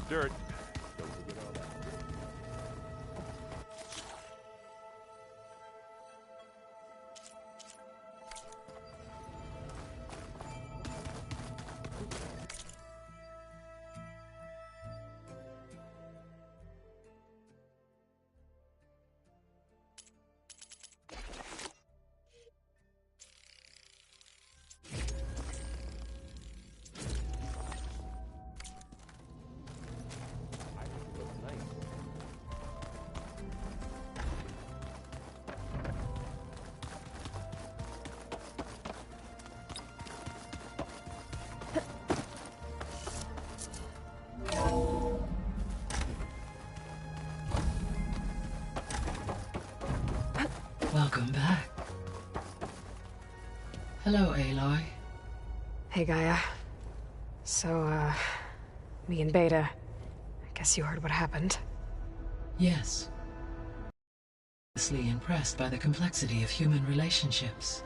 dirt. Don't forget all that. Welcome back. Hello, Aloy. Hey, Gaia. So, me and Beta. I guess you heard what happened. Yes. Impressed by the complexity of human relationships.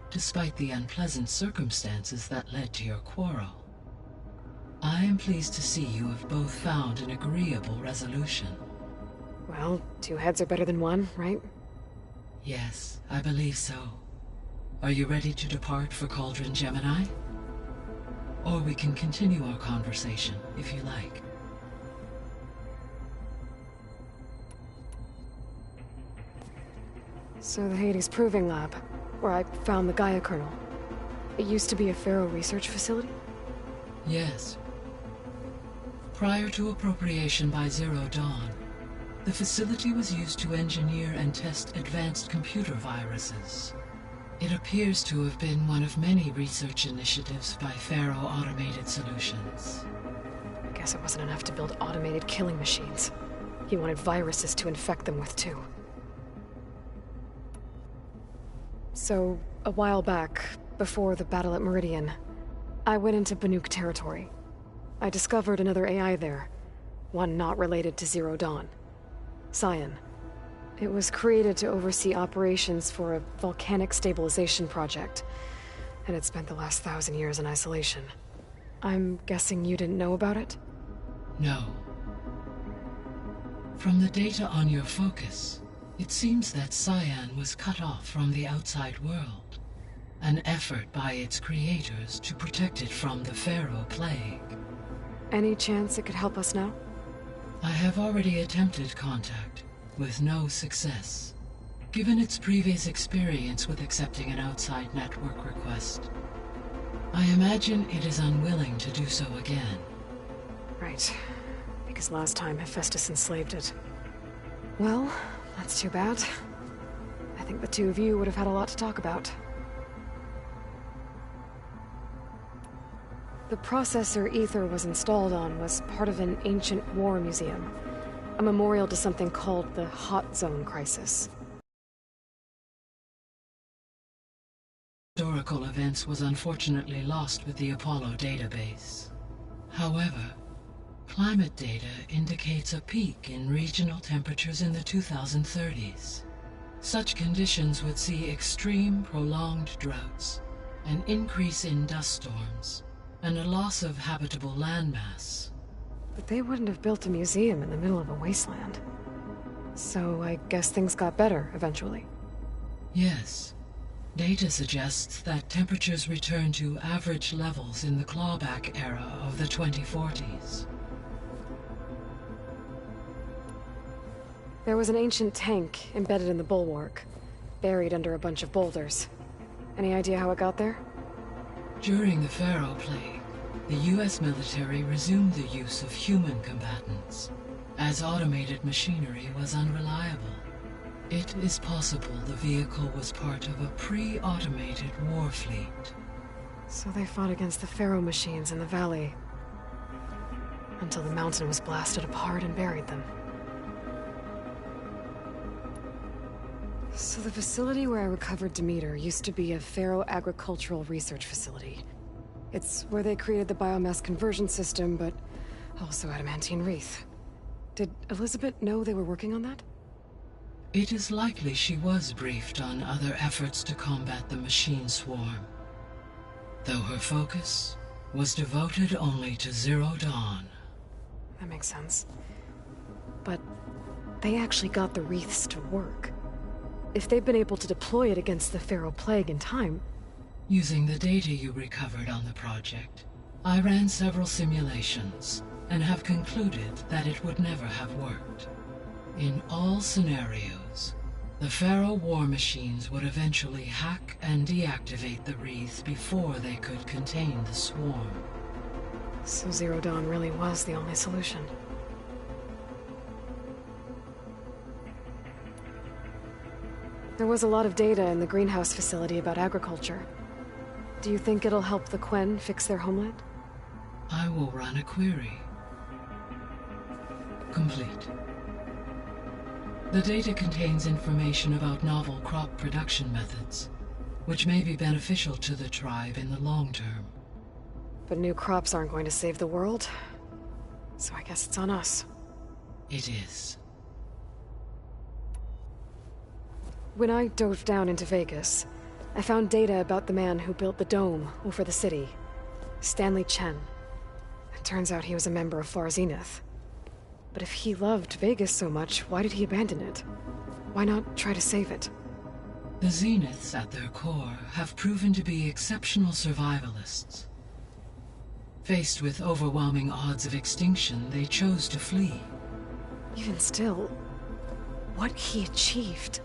Despite the unpleasant circumstances that led to your quarrel, I am pleased to see you have both found an agreeable resolution. Well, two heads are better than one, right? Yes, I believe so. Are you ready to depart for Cauldron Gemini? Or we can continue our conversation, if you like. So the Hades Proving Lab, where I found the Gaia kernel. It used to be a Pharaoh research facility? Yes. Prior to appropriation by Zero Dawn, the facility was used to engineer and test advanced computer viruses. It appears to have been one of many research initiatives by Pharaoh Automated Solutions. I guess it wasn't enough to build automated killing machines. He wanted viruses to infect them with too. So, a while back, before the battle at Meridian, I went into Banuk territory. I discovered another AI there, one not related to Zero Dawn. Scion. It was created to oversee operations for a volcanic stabilization project, and it spent the last 1,000 years in isolation. I'm guessing you didn't know about it? No. From the data on your focus, it seems that Scion was cut off from the outside world, an effort by its creators to protect it from the Pharaoh Plague. Any chance it could help us now? I have already attempted contact, with no success. Given its previous experience with accepting an outside network request, I imagine it is unwilling to do so again. Right. Because last time Hephaestus enslaved it. Well, that's too bad. I think the two of you would have had a lot to talk about. The processor Ether was installed on was part of an ancient war museum, a memorial to something called the Hot Zone Crisis. Historical events was unfortunately lost with the Apollo database. However, climate data indicates a peak in regional temperatures in the 2030s. Such conditions would see extreme, prolonged droughts, an increase in dust storms, and a loss of habitable landmass. But they wouldn't have built a museum in the middle of a wasteland. So I guess things got better eventually. Yes. Data suggests that temperatures returned to average levels in the clawback era of the 2040s. There was an ancient tank embedded in the bulwark, buried under a bunch of boulders. Any idea how it got there? During the Pharaoh Plague, the US military resumed the use of human combatants, as automated machinery was unreliable. It is possible the vehicle was part of a pre-automated war fleet. So they fought against the Pharaoh machines in the valley, until the mountain was blasted apart and buried them. So the facility where I recovered Demeter used to be a Pharaoh agricultural research facility. It's where they created the biomass conversion system, but also adamantine wreath. Did Elizabeth know they were working on that? It is likely she was briefed on other efforts to combat the machine swarm, though her focus was devoted only to Zero Dawn. that makes sense. But they actually got the wreaths to work. If they've been able to deploy it against the Pharaoh Plague in time... Using the data you recovered on the project, I ran several simulations and have concluded that it would never have worked. In all scenarios, the Pharaoh war machines would eventually hack and deactivate the wreath before they could contain the swarm. So Zero Dawn really was the only solution. There was a lot of data in the greenhouse facility about agriculture. Do you think it'll help the Quen fix their homeland? I will run a query. Complete. The data contains information about novel crop production methods, which may be beneficial to the tribe in the long term. But new crops aren't going to save the world, so I guess it's on us. It is. When I dove down into Vegas, I found data about the man who built the dome over the city, Stanley Chen. It turns out he was a member of Far Zenith. But if he loved Vegas so much, why did he abandon it? Why not try to save it? The Zeniths at their core have proven to be exceptional survivalists. Faced with overwhelming odds of extinction, they chose to flee. Even still, what he achieved.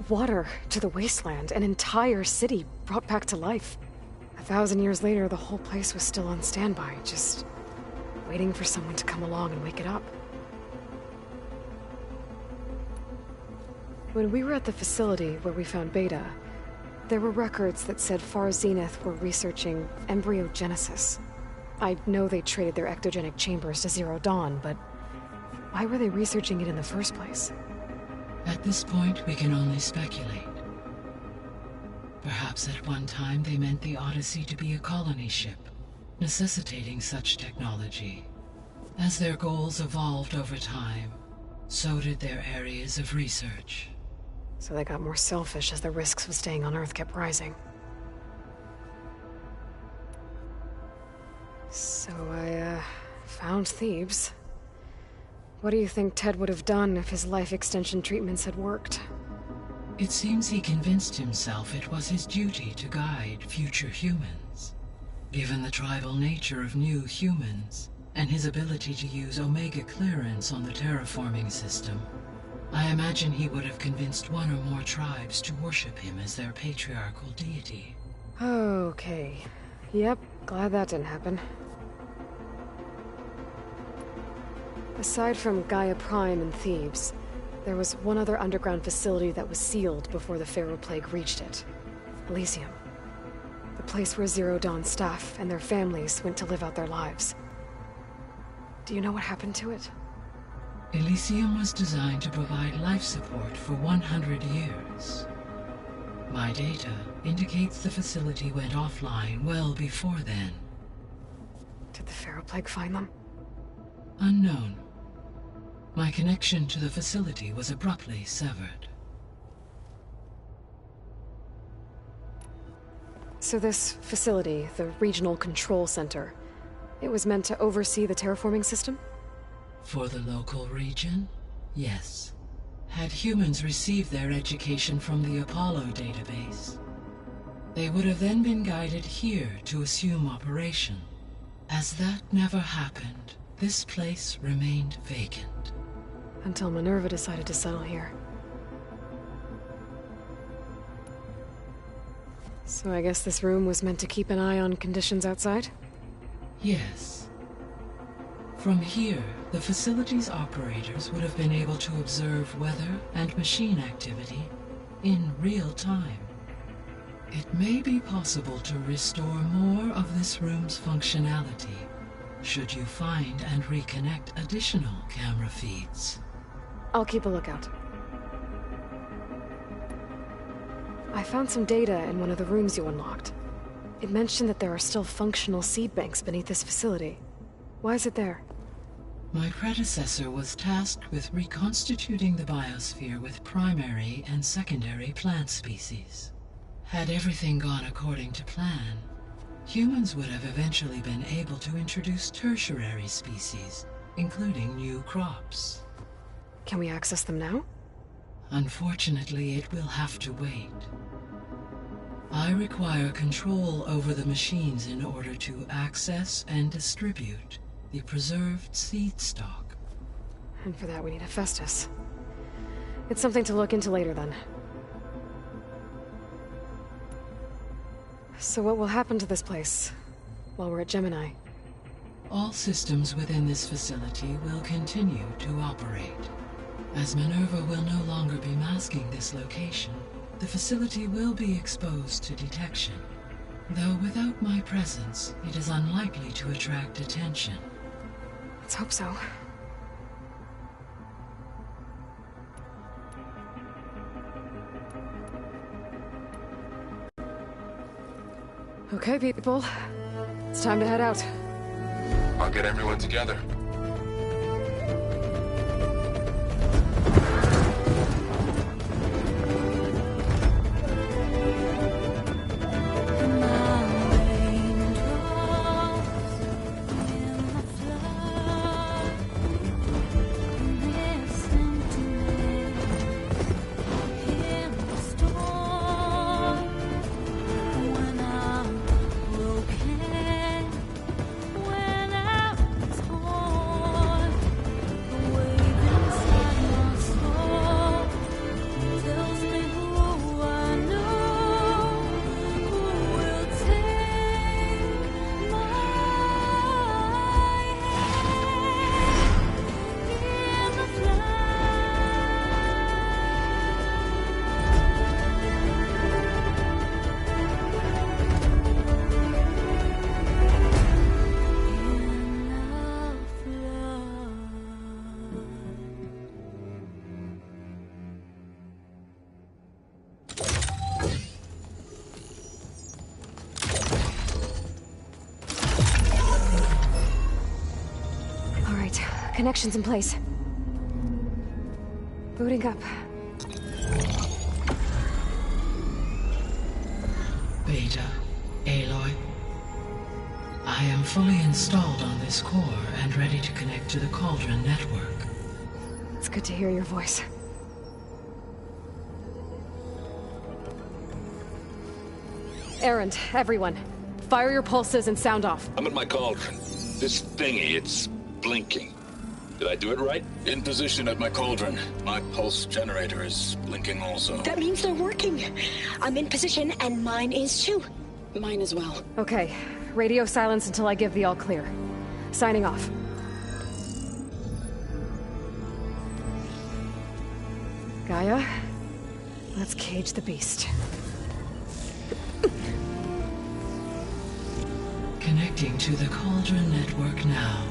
Water to the wasteland, an entire city brought back to life. 1,000 years later, the whole place was still on standby, just waiting for someone to come along and wake it up. When we were at the facility where we found Beta, there were records that said Far Zenith were researching embryogenesis. I know they traded their ectogenic chambers to Zero Dawn, but why were they researching it in the first place? At this point, we can only speculate. Perhaps at one time they meant the Odyssey to be a colony ship, necessitating such technology. As their goals evolved over time, so did their areas of research. So they got more selfish as the risks of staying on Earth kept rising. So I, found Thebes. What do you think Ted would have done if his life extension treatments had worked? It seems he convinced himself it was his duty to guide future humans. Given the tribal nature of new humans, and his ability to use Omega clearance on the terraforming system, I imagine he would have convinced one or more tribes to worship him as their patriarchal deity. Okay. Yep, glad that didn't happen. Aside from Gaia Prime and Thebes, there was one other underground facility that was sealed before the Pharaoh Plague reached it. Elysium. The place where Zero Dawn staff and their families went to live out their lives. Do you know what happened to it? Elysium was designed to provide life support for 100 years. My data indicates the facility went offline well before then. Did the Pharaoh Plague find them? Unknown. My connection to the facility was abruptly severed. So this facility, the Regional Control Center, it was meant to oversee the terraforming system? For the local region, yes. Had humans received their education from the Apollo database, they would have then been guided here to assume operation. As that never happened, this place remained vacant. Until Minerva decided to settle here. So I guess this room was meant to keep an eye on conditions outside? Yes. From here, the facility's operators would have been able to observe weather and machine activity in real time. It may be possible to restore more of this room's functionality, should you find and reconnect additional camera feeds. I'll keep a lookout. I found some data in one of the rooms you unlocked. It mentioned that there are still functional seed banks beneath this facility. Why is it there? My predecessor was tasked with reconstituting the biosphere with primary and secondary plant species. Had everything gone according to plan, humans would have eventually been able to introduce tertiary species including new crops. Can we access them now? Unfortunately, it will have to wait. I require control over the machines in order to access and distribute the preserved seed stock. And for that we need Hephaestus. It's something to look into later then. So what will happen to this place while we're at Gemini? All systems within this facility will continue to operate. As Minerva will no longer be masking this location, the facility will be exposed to detection. Though without my presence, it is unlikely to attract attention. Let's hope so. Okay, people. It's time to head out. I'll get everyone together. Connections in place. Booting up. Beta, Aloy. I am fully installed on this core and ready to connect to the Cauldron network. It's good to hear your voice. Errand, everyone. Fire your pulses and sound off. I'm at my cauldron. This thingy, it's blinking. Did I do it right? In position at my cauldron. My pulse generator is blinking also. That means they're working. I'm in position, and mine is too. Mine as well. Okay. Radio silence until I give the all clear. Signing off. Gaia, let's cage the beast. Connecting to the Cauldron network now.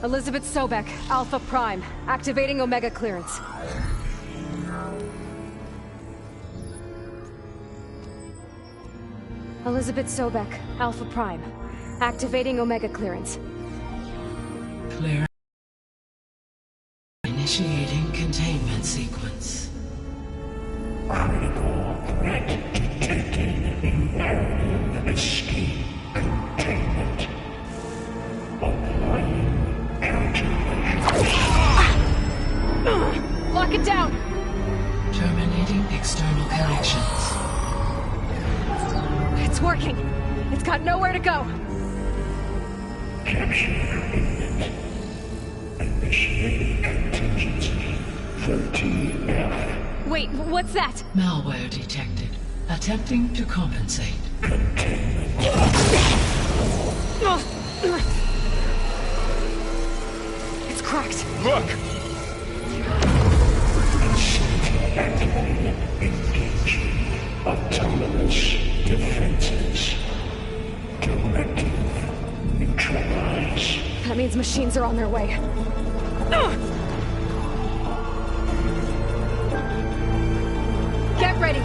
Elizabeth Sobek, Alpha Prime, activating Omega clearance. Elizabeth Sobek, Alpha Prime, activating Omega clearance. Clear. Initiating containment sequence. Critical threat detected in area escape containment. Applying countermeasures. Lock it down! Terminating external connections. It's working. It's got nowhere to go. Capture imminent. Initiating contingency 13F. Wait, what's that? Malware detected. Attempting to compensate. It's cracked. Look! Activated. Engaging autonomous defenses. Directive. Neutralize. That means machines are on their way. Get ready!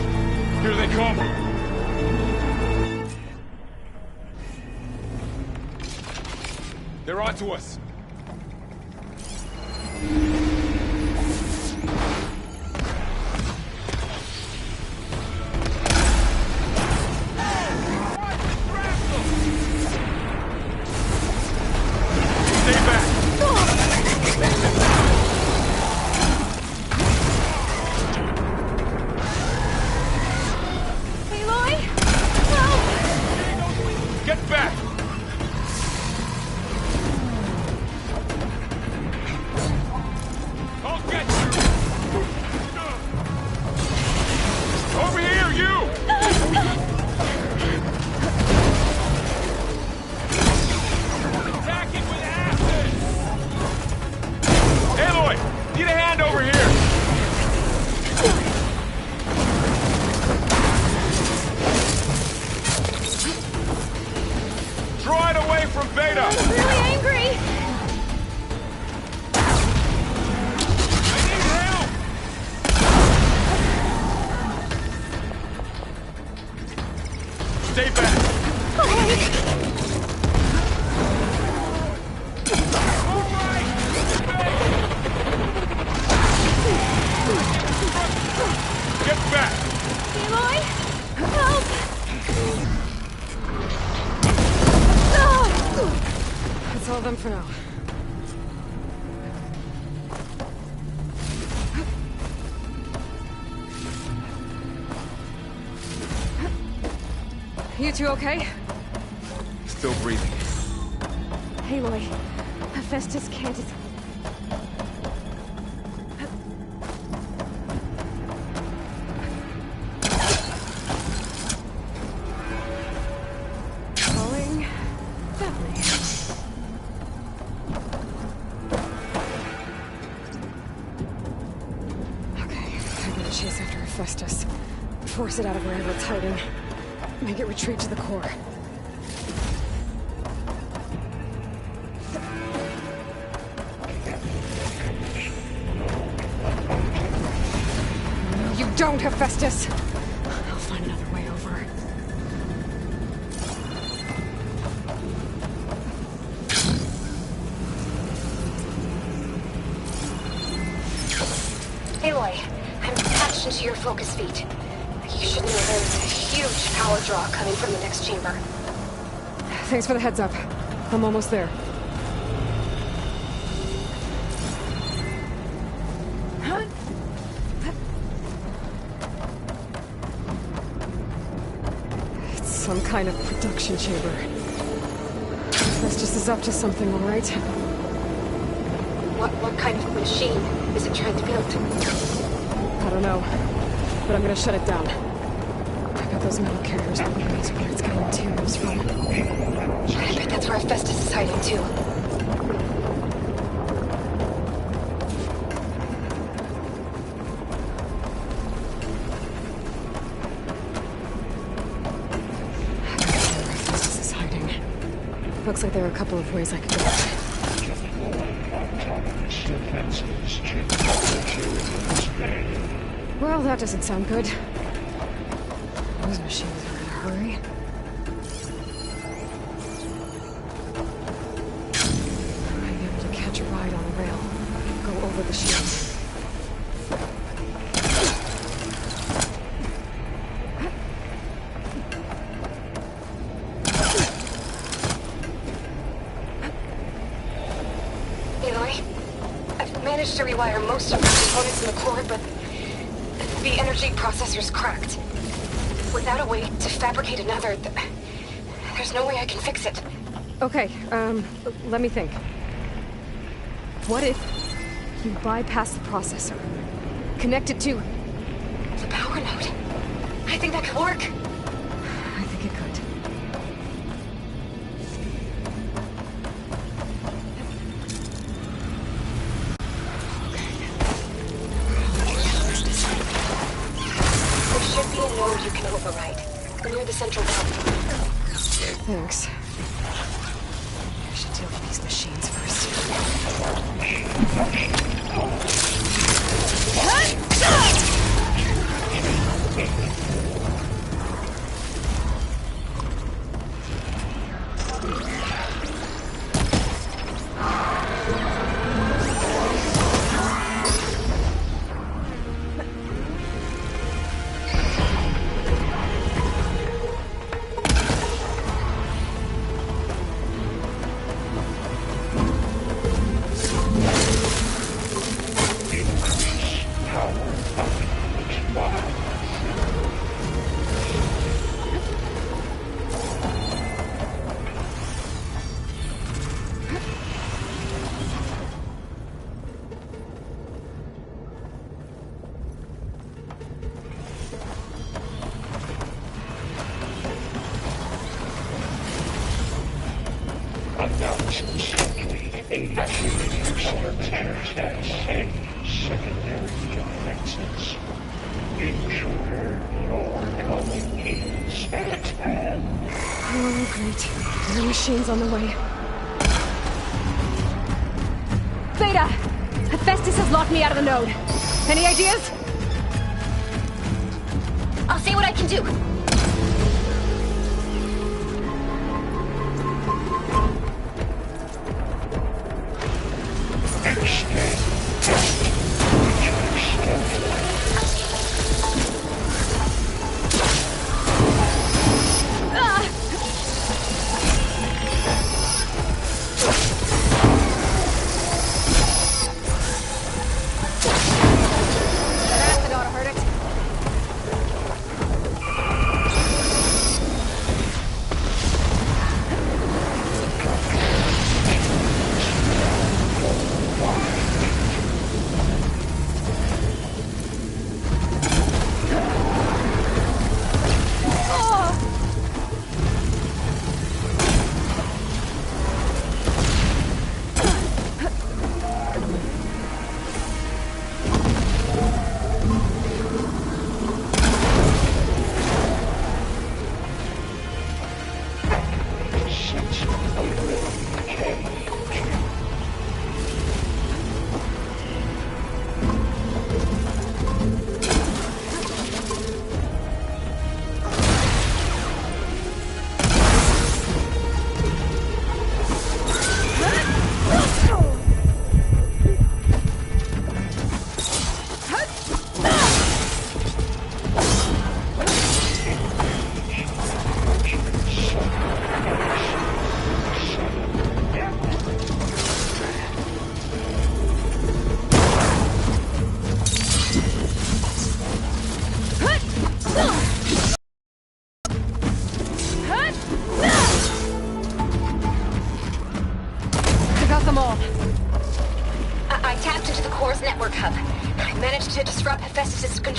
Here they come! They're onto us. Stay back! Stay back! Get back! Aloy! Help! That's all of them for now. You two okay? Still breathing. Aloy, Hephaestus can't... Calling... family. Okay, I gotta chase after Hephaestus. Force it out of wherever it's hiding. Make it retreat to the core. No, you don't, Hephaestus! I'll find another way over. Aloy, I'm attached into your focus feed. You should know there's a huge power draw coming from the next chamber. Thanks for the heads up. I'm almost there. It's some kind of production chamber. Hephaestus is up to something, all right? What kind of machine is it trying to build? I don't know, but I'm gonna shut it down. I bet those metal carriers will be where it's getting materials from. I bet that's where Hephaestus is hiding too. Hephaestus is hiding. Looks like there are a couple of ways I could go. Well, that doesn't sound good. Those machines are in a hurry. I might be able to catch a ride on a rail. Go over the shield. Aloy, I've managed to rewire most of the components in the core, but the energy processor's cracked. Without a way to fabricate another, there's no way I can fix it. Okay, let me think. What if you bypass the processor? Connect it to... The power node. I think that could work. I think it could. There should be a node you can override. Near the central belt. Thanks. I should deal with these machines first. Secondary offenses. Intruder, your coming is at hand. Oh, great. More machines on the way. Theta! Hephaestus has locked me out of the node. Any ideas? I'll see what I can do.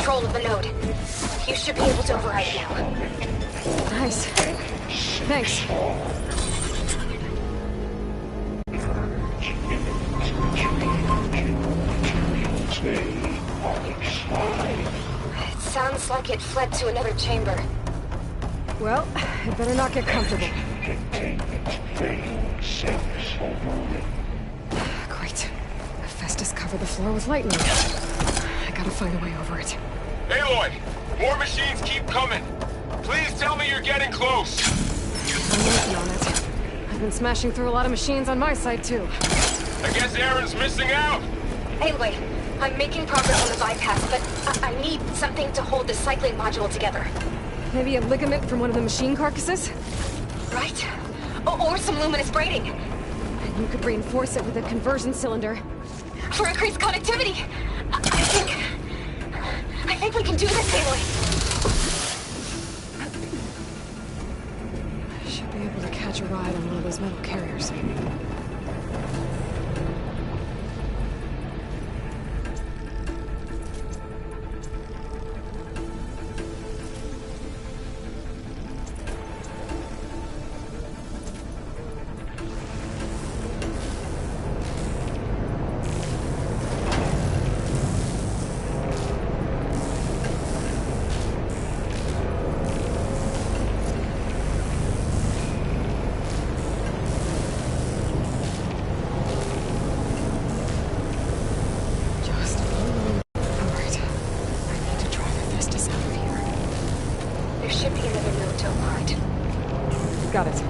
control of the node. You should be able to override it now. Nice. Thanks. It sounds like it fled to another chamber. Well, it better not get comfortable. Great. Festus covered the floor with lightning. I gotta find a way over it. Aloy! More machines keep coming! Please tell me you're getting close! I'm working on it. I've been smashing through a lot of machines on my side, too. I guess Aaron's missing out! Anyway, I'm making progress on the bypass, but I need something to hold the cycling module together. Maybe a ligament from one of the machine carcasses? Right? Or some luminous braiding. And you could reinforce it with a conversion cylinder. For increased connectivity! I think we can do this, Aloy. I should be able to catch a ride on one of those metal carriers. Got it.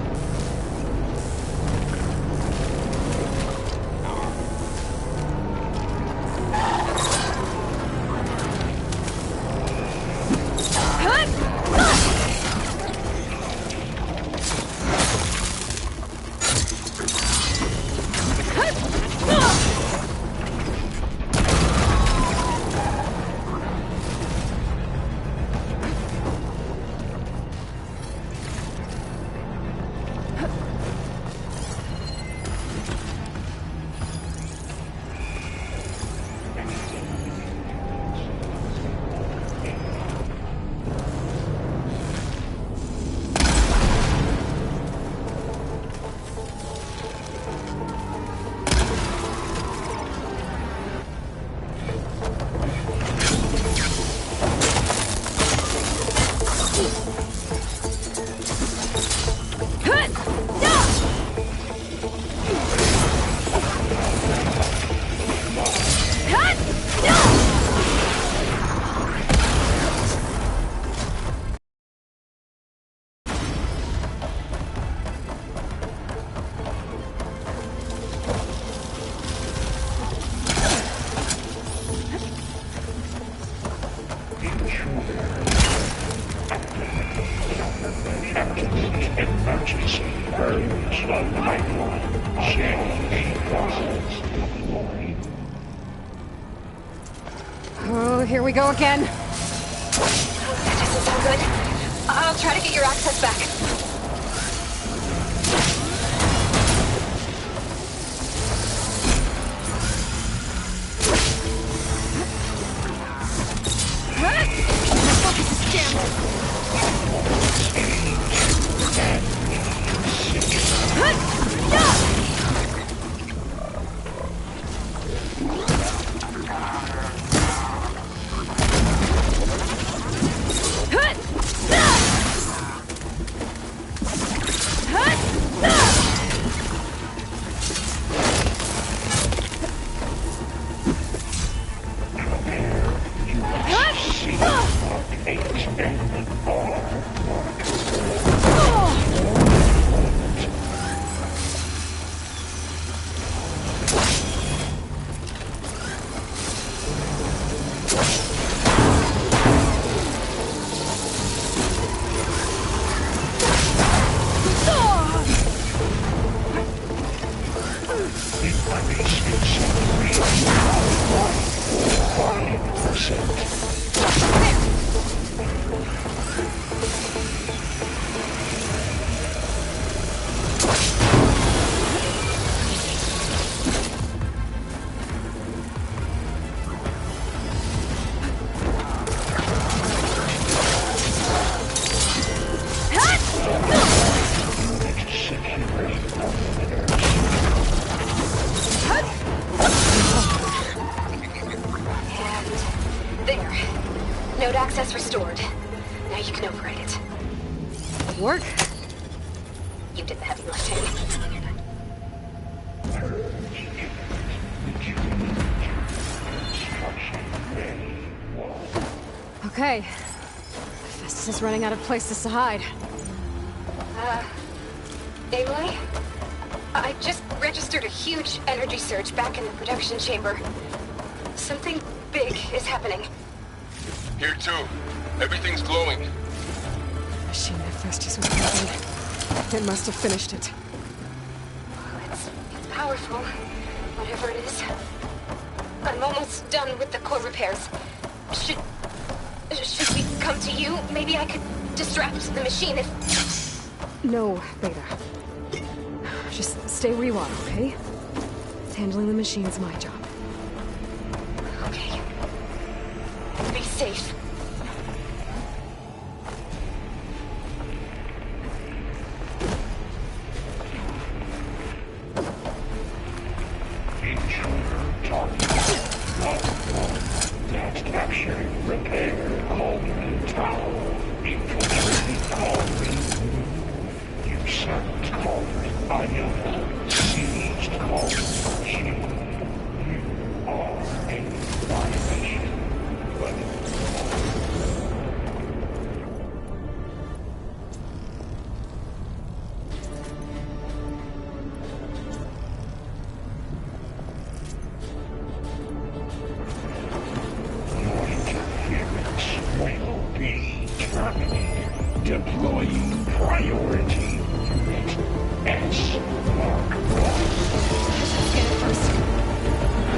Oh, here we go again. That doesn't sound good. I'll try to get your access back. My focus is jammed. Payload access restored. Now you can override it. Good work. You did the heavy lifting. Okay. Festus is running out of places to hide. Aloy? I just registered a huge energy surge back in the production chamber. Something big is happening. Here too. Everything's glowing. The machine that Festus was using. It must have finished it. It's powerful, whatever it is. I'm almost done with the core repairs. Should we come to you? Maybe I could distract the machine if... No, Beta. Just stay where you are, okay? Handling the machine's my job. Okay. Be safe. That's captured, repaired, Cauldron Tower. Infiltrated Cauldron. You sent Cauldron Iona. Seized Cauldron Q. You are a violation. But will be terminated. Deploying priority unit S Mark 1. Let's get it first.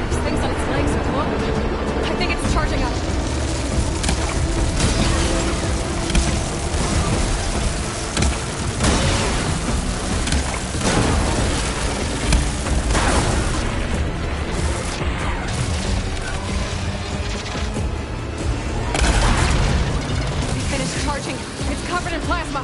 This thing's on its legs are glowing. I think it's charging up. Charging. It's covered in plasma.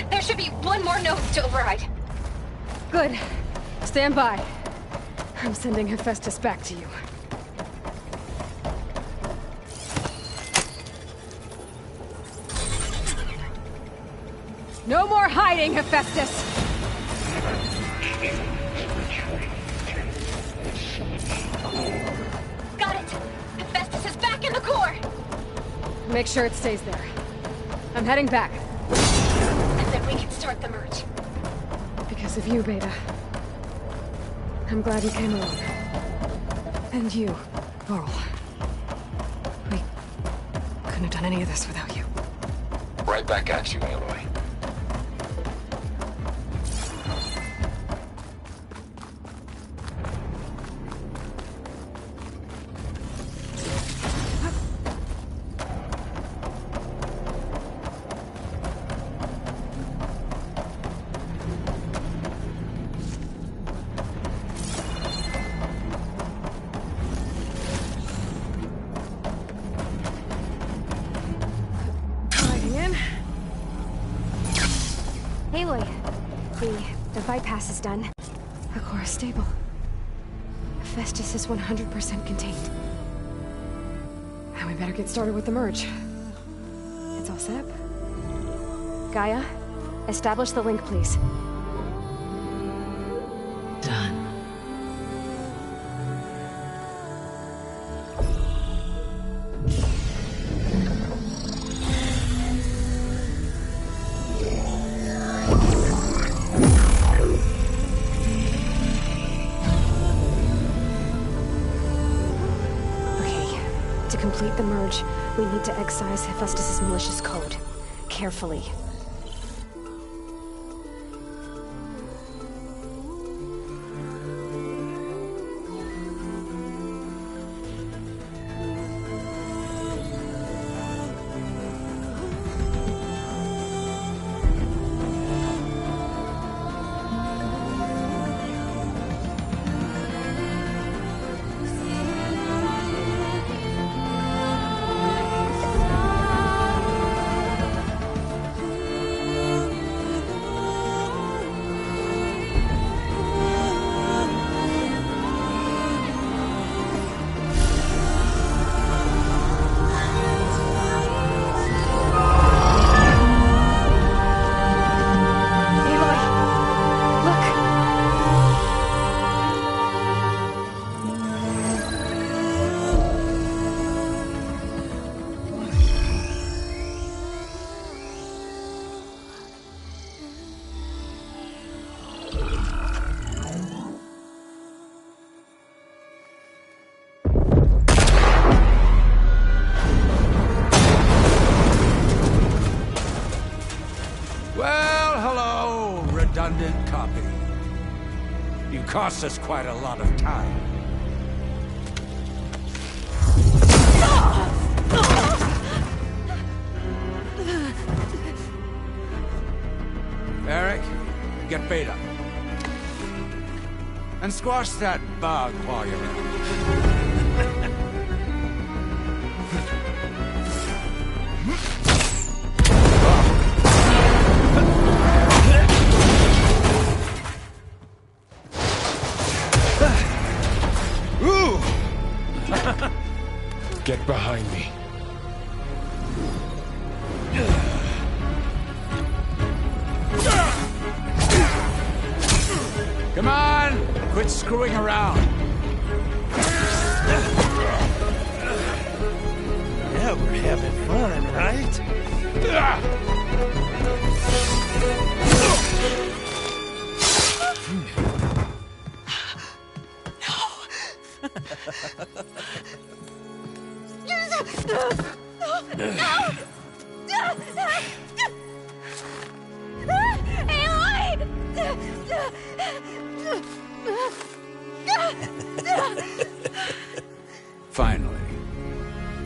There should be one more node to override. Good. Stand by. I'm sending Hephaestus back to you. No more hiding, Hephaestus! Got it! Hephaestus is back in the core! Make sure it stays there. I'm heading back. And then we can start the merge. Because Because of you, Beta. I'm glad you came along. And you, Laurel. We couldn't have done any of this without you. Right back at you, Aloy. Aloy, the bypass is done. The core is stable. Hephaestus is 100% contained. Now we better get started with the merge. It's all set up. Gaia, establish the link, please. Done. To complete the merge, we need to excise Hephaestus' malicious code. Carefully. Redundant copy. You cost us quite a lot of time. Eric, get Beta. And squash that bug while you're at it. Get behind me. Come on! Quit screwing around. Yeah, we're having fun, right? Finally.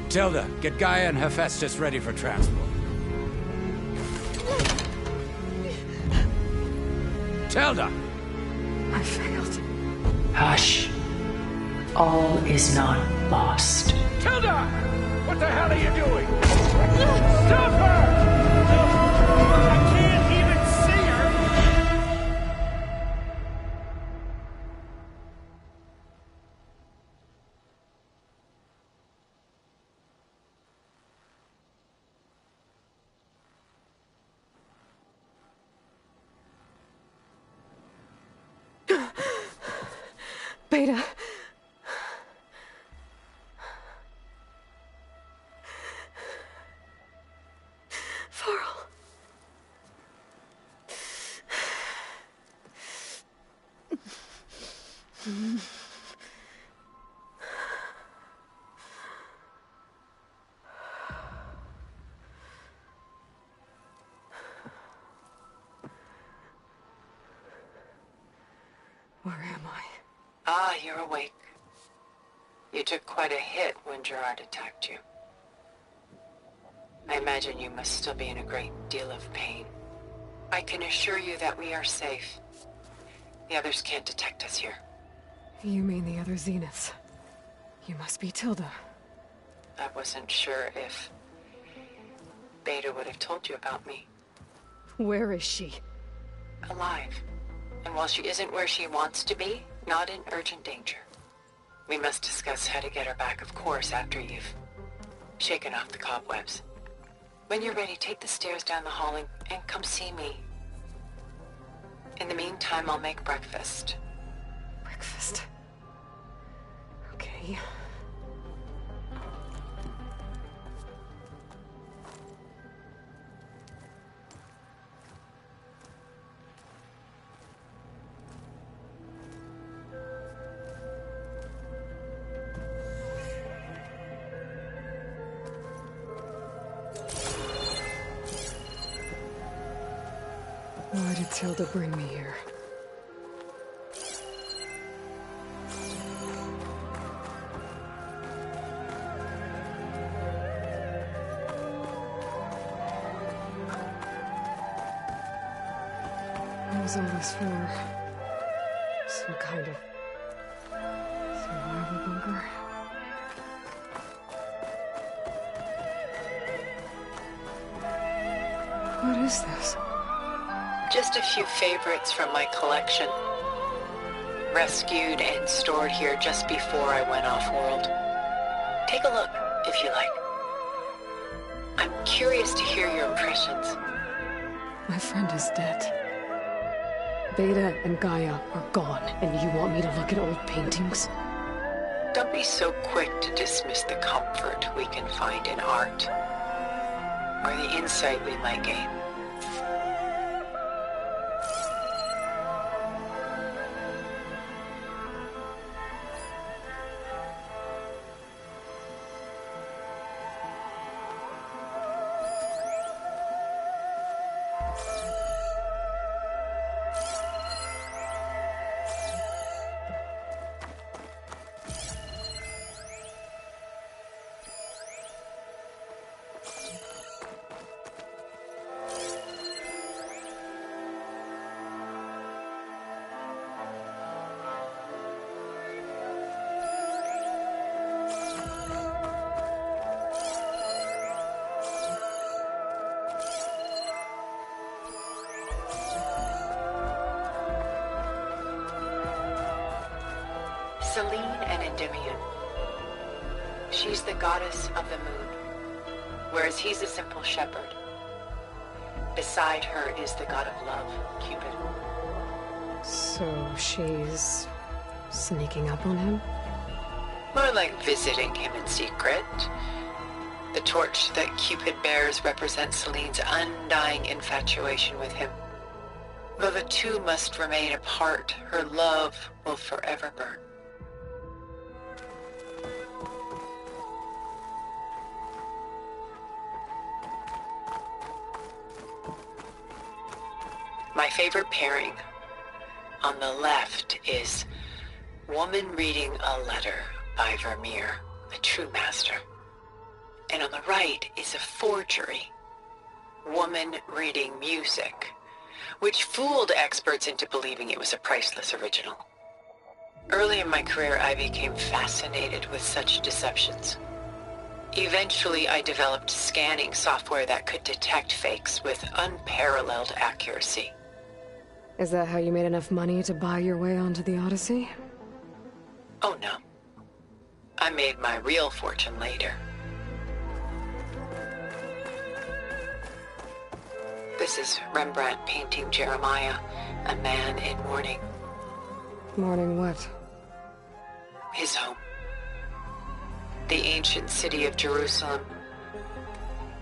Tilda, get Gaia and Hephaestus ready for transport. Tilda! I failed. Hush. All is not lost. Tilda! What the hell are you doing? Stop her! I can't even see her! Beta. Varl. Where am I? Ah, you're awake. You took quite a hit when Gerard attacked you. I imagine you must still be in a great deal of pain. I can assure you that we are safe. The others can't detect us here. You mean the other Zeniths? You must be Tilda. I wasn't sure if Beta would have told you about me. Where is she? Alive. And while she isn't where she wants to be, not in urgent danger. We must discuss how to get her back, of course, after you've shaken off the cobwebs. When you're ready, take the stairs down the hall and come see me. In the meantime, I'll make breakfast. Breakfast. Okay. Why did Tilda bring me here? What was all this for? Some kind of survival bunker? What is this? Just a few favorites from my collection. Rescued and stored here just before I went off-world. Take a look, if you like. I'm curious to hear your impressions. My friend is dead. Beta and Gaia are gone, and you want me to look at old paintings? Don't be so quick to dismiss the comfort we can find in art, or the insight we might gain. Selene and Endymion. She's the goddess of the moon, whereas he's a simple shepherd. Beside her is the god of love, Cupid. So she's sneaking up on him? More like visiting him in secret. The torch that Cupid bears represents Selene's undying infatuation with him. Though the two must remain apart, her love will forever burn. My favorite pairing on the left is Woman Reading a Letter by Vermeer, a true master. And on the right is a forgery, Woman Reading Music, which fooled experts into believing it was a priceless original. Early in my career, I became fascinated with such deceptions. Eventually, I developed scanning software that could detect fakes with unparalleled accuracy. Is that how you made enough money to buy your way onto the Odyssey? Oh no. I made my real fortune later. This is Rembrandt painting Jeremiah, a man in mourning. Mourning what? His home. The ancient city of Jerusalem.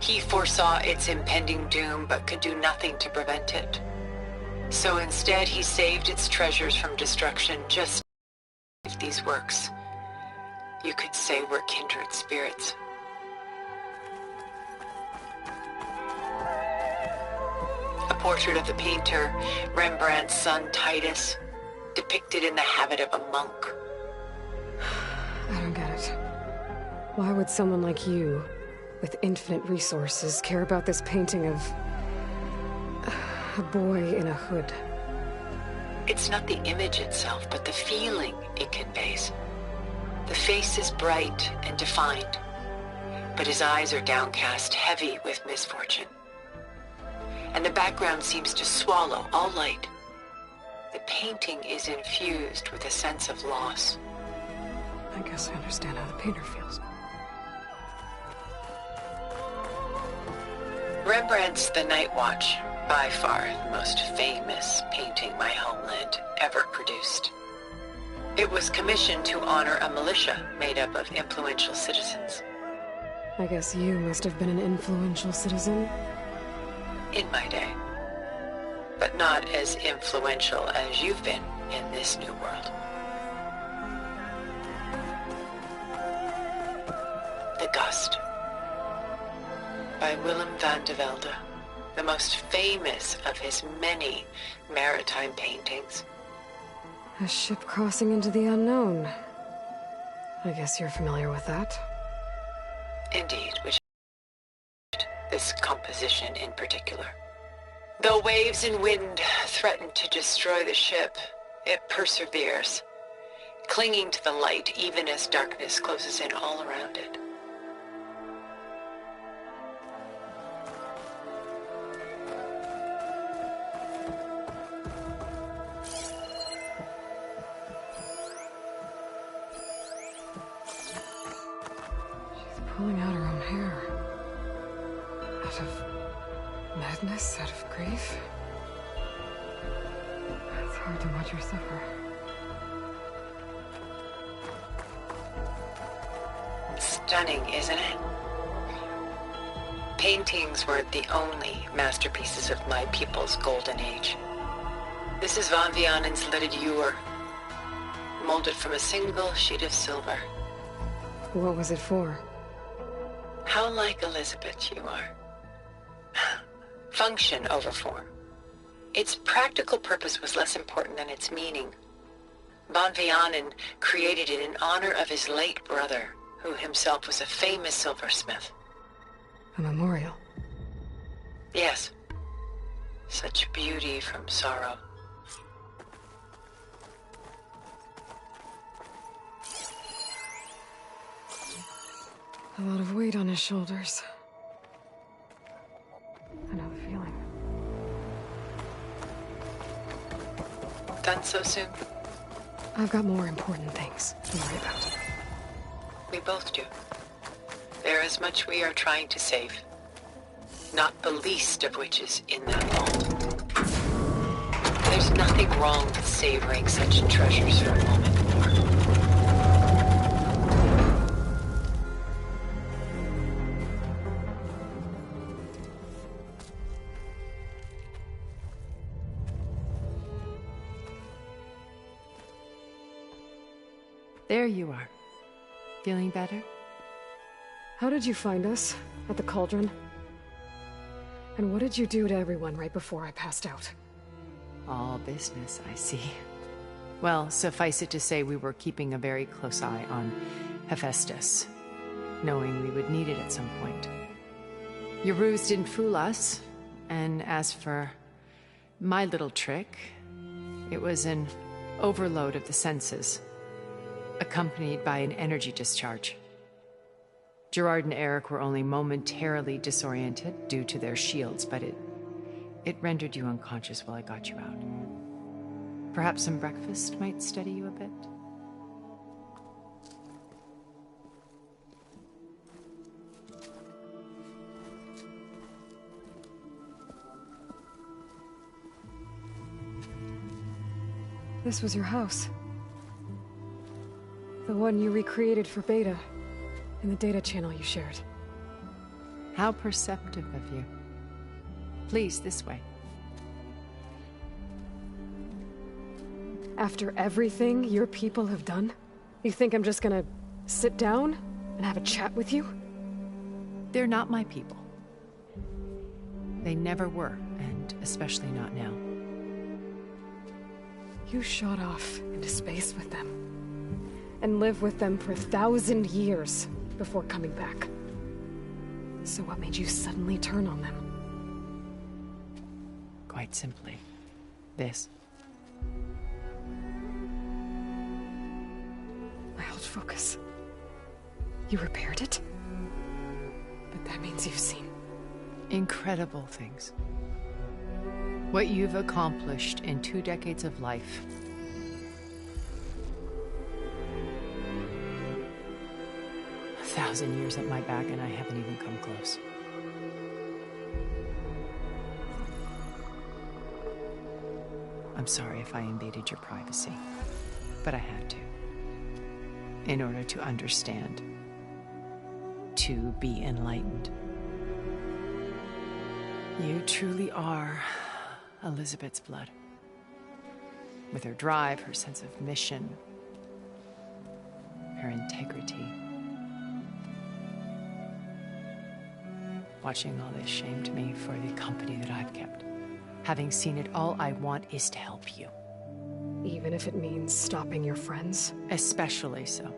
He foresaw its impending doom, but could do nothing to prevent it. So instead, he saved its treasures from destruction just these works, you could say we're kindred spirits. A portrait of the painter, Rembrandt's son Titus, depicted in the habit of a monk. I don't get it. Why would someone like you, with infinite resources, care about this painting of a boy in a hood? It's not the image itself, but the feeling it conveys. The face is bright and defined, but his eyes are downcast, heavy with misfortune. And the background seems to swallow all light. The painting is infused with a sense of loss. I guess I understand how the painter feels. Rembrandt's The Night Watch, by far the most famous painting my homeland ever produced. It was commissioned to honor a militia made up of influential citizens. I guess you must have been an influential citizen. In my day. But not as influential as you've been in this new world. The Gust, by Willem van de Velde, the most famous of his many maritime paintings. A ship crossing into the unknown. I guess you're familiar with that. Indeed, which this composition in particular. Though waves and wind threaten to destroy the ship, it perseveres, clinging to the light even as darkness closes in all around it. Pulling out her own hair. Out of madness, out of grief. It's hard to watch her suffer. Stunning, isn't it? Paintings weren't the only masterpieces of my people's golden age. This is Van Vianen's Lidded Ewer, molded from a single sheet of silver. What was it for? How like Elizabeth you are. Function over form. Its practical purpose was less important than its meaning. Van Vianen created it in honor of his late brother, who himself was a famous silversmith. A memorial? Yes. Such beauty from sorrow. A lot of weight on his shoulders. I know the feeling. Done so soon? I've got more important things to worry about. We both do. There is much we are trying to save. Not the least of which is in that vault. There's nothing wrong with savoring such treasures for a moment more. There you are. Feeling better? How did you find us? At the cauldron? And what did you do to everyone right before I passed out? All business, I see. Well, suffice it to say we were keeping a very close eye on Hephaestus, knowing we would need it at some point. Your ruse didn't fool us, and as for my little trick, it was an overload of the senses, accompanied by an energy discharge. Gerard and Eric were only momentarily disoriented due to their shields, but it rendered you unconscious while I got you out. Perhaps some breakfast might steady you a bit? This was your house. The one you recreated for Beta, in the data channel you shared. How perceptive of you. Please, this way. After everything your people have done? You think I'm just gonna sit down and have a chat with you? They're not my people. They never were, and especially not now. You shot off into space with them. And lived with them for 1,000 years before coming back. So what made you suddenly turn on them? Quite simply, this. My old focus. You repaired it? But that means you've seen... incredible things. What you've accomplished in 2 decades of life. A 1,000 years at my back and I haven't even come close. I'm sorry if I invaded your privacy, but I had to. In order to understand. To be enlightened. You truly are Elizabeth's blood. With her drive, her sense of mission, her integrity. Watching all this shamed me for the company that I've kept. Having seen it, all I want is to help you. Even if it means stopping your friends? Especially so.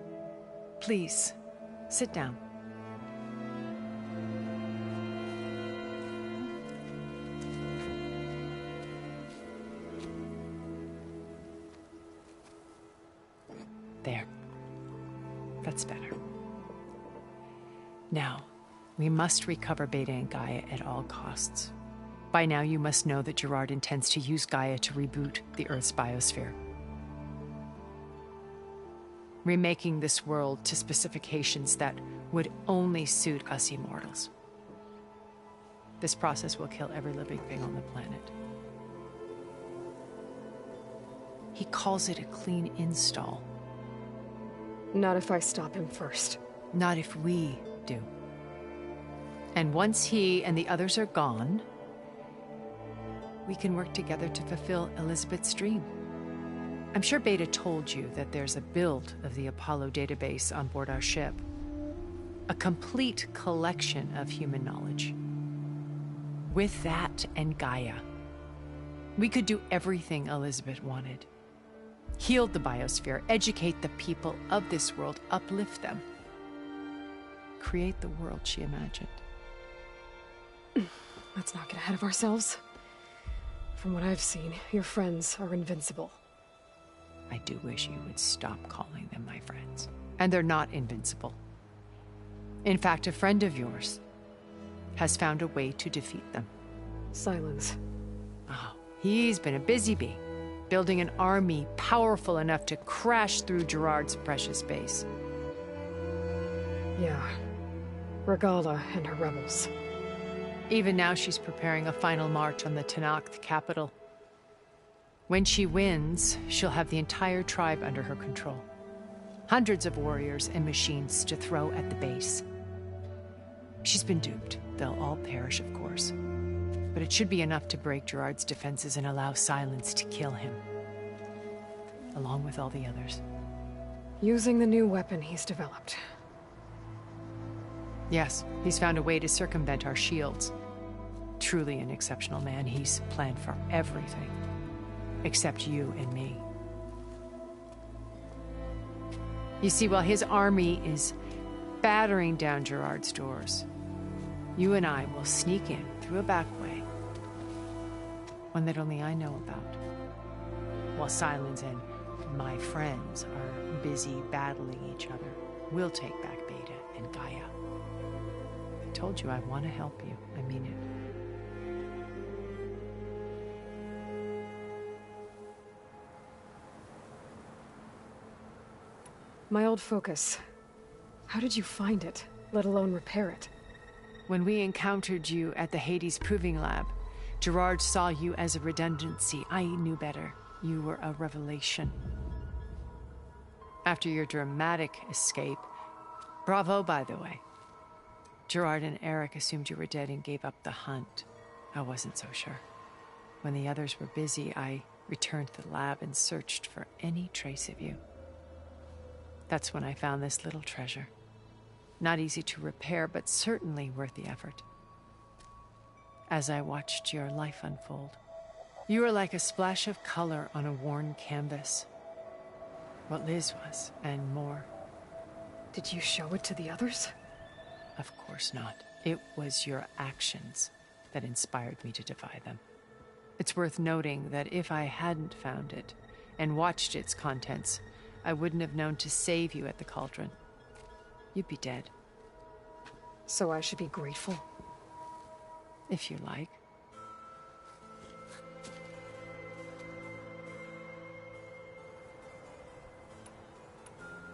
Please, sit down. There. That's better. Now, we must recover Beta and Gaia at all costs. By now, you must know that Gerard intends to use Gaia to reboot the Earth's biosphere. Remaking this world to specifications that would only suit us immortals. This process will kill every living thing on the planet. He calls it a clean install. Not if I stop him first. Not if we do. And once he and the others are gone, we can work together to fulfill Elizabeth's dream. I'm sure Beta told you that there's a build of the Apollo database on board our ship. A complete collection of human knowledge. With that and Gaia, we could do everything Elizabeth wanted. Heal the biosphere, educate the people of this world, uplift them. Create the world she imagined. Let's not get ahead of ourselves. From what I've seen, your friends are invincible. I do wish you would stop calling them my friends. And they're not invincible. In fact, a friend of yours has found a way to defeat them. Silence. Oh, he's been a busy bee, building an army powerful enough to crash through Gerard's precious base. Yeah. Regala and her rebels. Even now, she's preparing a final march on the Tenakth capital. When she wins, she'll have the entire tribe under her control. Hundreds of warriors and machines to throw at the base. She's been duped. They'll all perish, of course. But it should be enough to break Gerard's defenses and allow Silence to kill him. Along with all the others. Using the new weapon he's developed. Yes, he's found a way to circumvent our shields. Truly an exceptional man. He's planned for everything. Except you and me. You see, while his army is battering down Gerard's doors, you and I will sneak in through a back way. One that only I know about. While Silence and my friends are busy battling each other, we'll take back Beta and Gaia. I told you I want to help you. I mean it. My old focus. How did you find it, let alone repair it? When we encountered you at the Hades Proving Lab, Gerard saw you as a redundancy. I knew better. You were a revelation. After your dramatic escape, bravo, by the way. Gerard and Eric assumed you were dead and gave up the hunt. I wasn't so sure. When the others were busy, I returned to the lab and searched for any trace of you. That's when I found this little treasure. Not easy to repair, but certainly worth the effort. As I watched your life unfold, you were like a splash of color on a worn canvas. What Liz was, and more. Did you show it to the others? Of course not. It was your actions that inspired me to defy them. It's worth noting that if I hadn't found it and watched its contents, I wouldn't have known to save you at the cauldron. You'd be dead. So I should be grateful? If you like.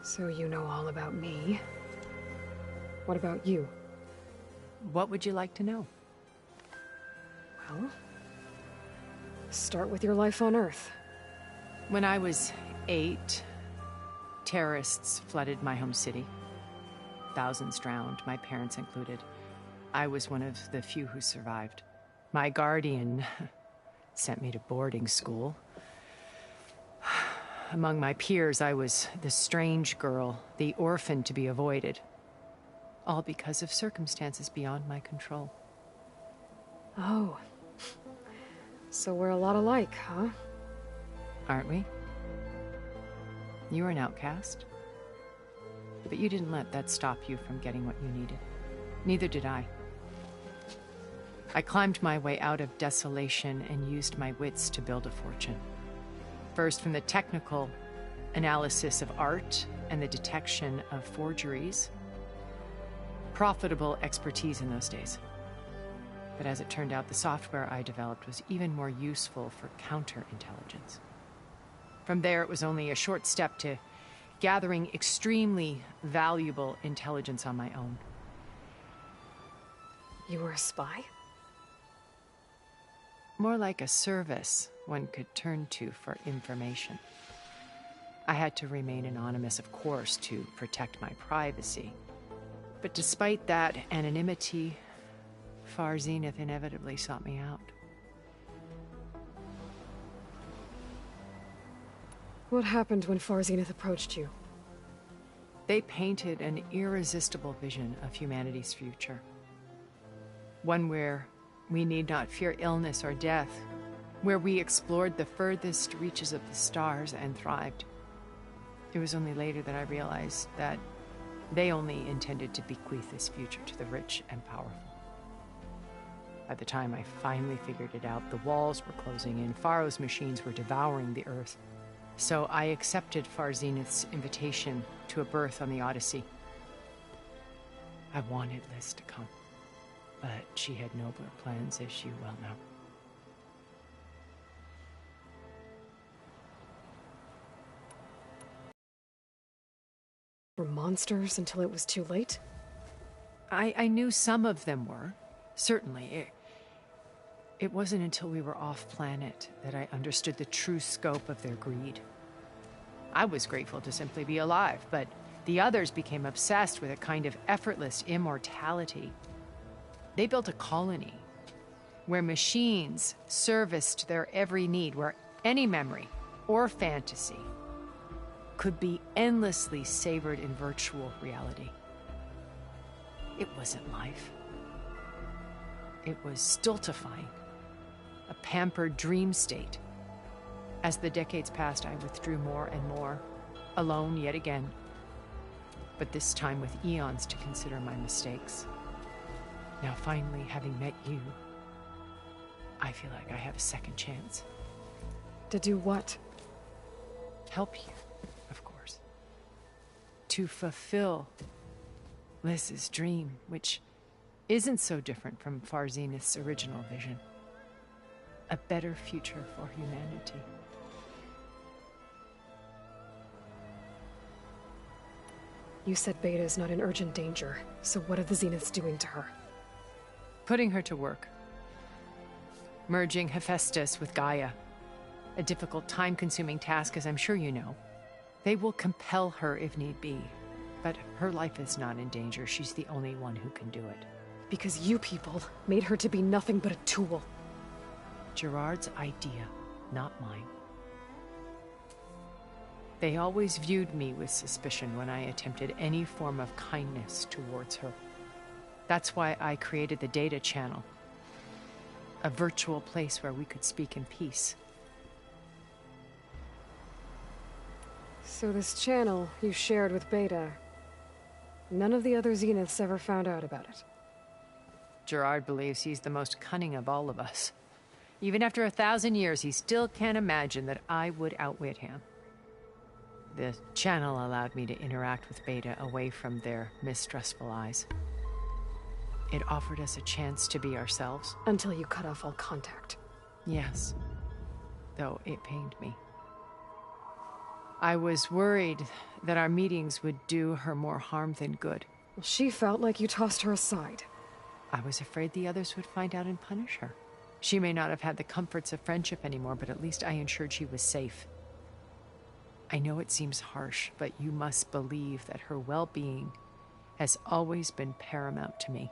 So you know all about me. What about you? What would you like to know? Well, start with your life on Earth. When I was 8, terrorists flooded my home city. Thousands drowned, my parents included. I was one of the few who survived. My guardian sent me to boarding school. Among my peers, I was the strange girl, the orphan to be avoided. All because of circumstances beyond my control. Oh. So we're a lot alike, huh? Aren't we? You were an outcast. But you didn't let that stop you from getting what you needed. Neither did I. I climbed my way out of desolation and used my wits to build a fortune. First, from the technical analysis of art and the detection of forgeries. Profitable expertise in those days. But as it turned out, the software I developed was even more useful for counterintelligence. From there, it was only a short step to gathering extremely valuable intelligence on my own. You were a spy? More like a service one could turn to for information. I had to remain anonymous, of course, to protect my privacy. But despite that anonymity, Far Zenith inevitably sought me out. What happened when Far Zenith approached you? They painted an irresistible vision of humanity's future. One where we need not fear illness or death, where we explored the furthest reaches of the stars and thrived. It was only later that I realized that they only intended to bequeath this future to the rich and powerful. By the time I finally figured it out, the walls were closing in, Pharaoh's machines were devouring the Earth. So I accepted Far Zenith's invitation to a berth on the Odyssey. I wanted Liz to come, but she had nobler plans, as you well know. Were monsters until it was too late? I knew some of them were, certainly. It wasn't until we were off-planet that I understood the true scope of their greed. I was grateful to simply be alive, but the others became obsessed with a kind of effortless immortality. They built a colony where machines serviced their every need, where any memory or fantasy could be endlessly savored in virtual reality. It wasn't life. It was stultifying, a pampered dream state. As the decades passed, I withdrew more and more, alone yet again, but this time with eons to consider my mistakes. Now finally, having met you, I feel like I have a second chance. To do what? Help you, of course. To fulfill Liz's dream, which isn't so different from Far Zenith's original vision. A better future for humanity. You said Beta is not in urgent danger, so what are the Zeniths doing to her? Putting her to work. Merging Hephaestus with Gaia. A difficult, time-consuming task, as I'm sure you know. They will compel her if need be. But her life is not in danger. She's the only one who can do it. Because you people made her to be nothing but a tool. Gerard's idea, not mine. They always viewed me with suspicion when I attempted any form of kindness towards her. That's why I created the data channel. A virtual place where we could speak in peace. So this channel you shared with Beta, none of the other Zeniths ever found out about it? Gerard believes he's the most cunning of all of us. Even after 1,000 years, he still can't imagine that I would outwit him. The channel allowed me to interact with Beta away from their mistrustful eyes. It offered us a chance to be ourselves. Until you cut off all contact. Yes. Though it pained me. I was worried that our meetings would do her more harm than good. Well, she felt like you tossed her aside. I was afraid the others would find out and punish her. She may not have had the comforts of friendship anymore, but at least I ensured she was safe. I know it seems harsh, but you must believe that her well-being has always been paramount to me.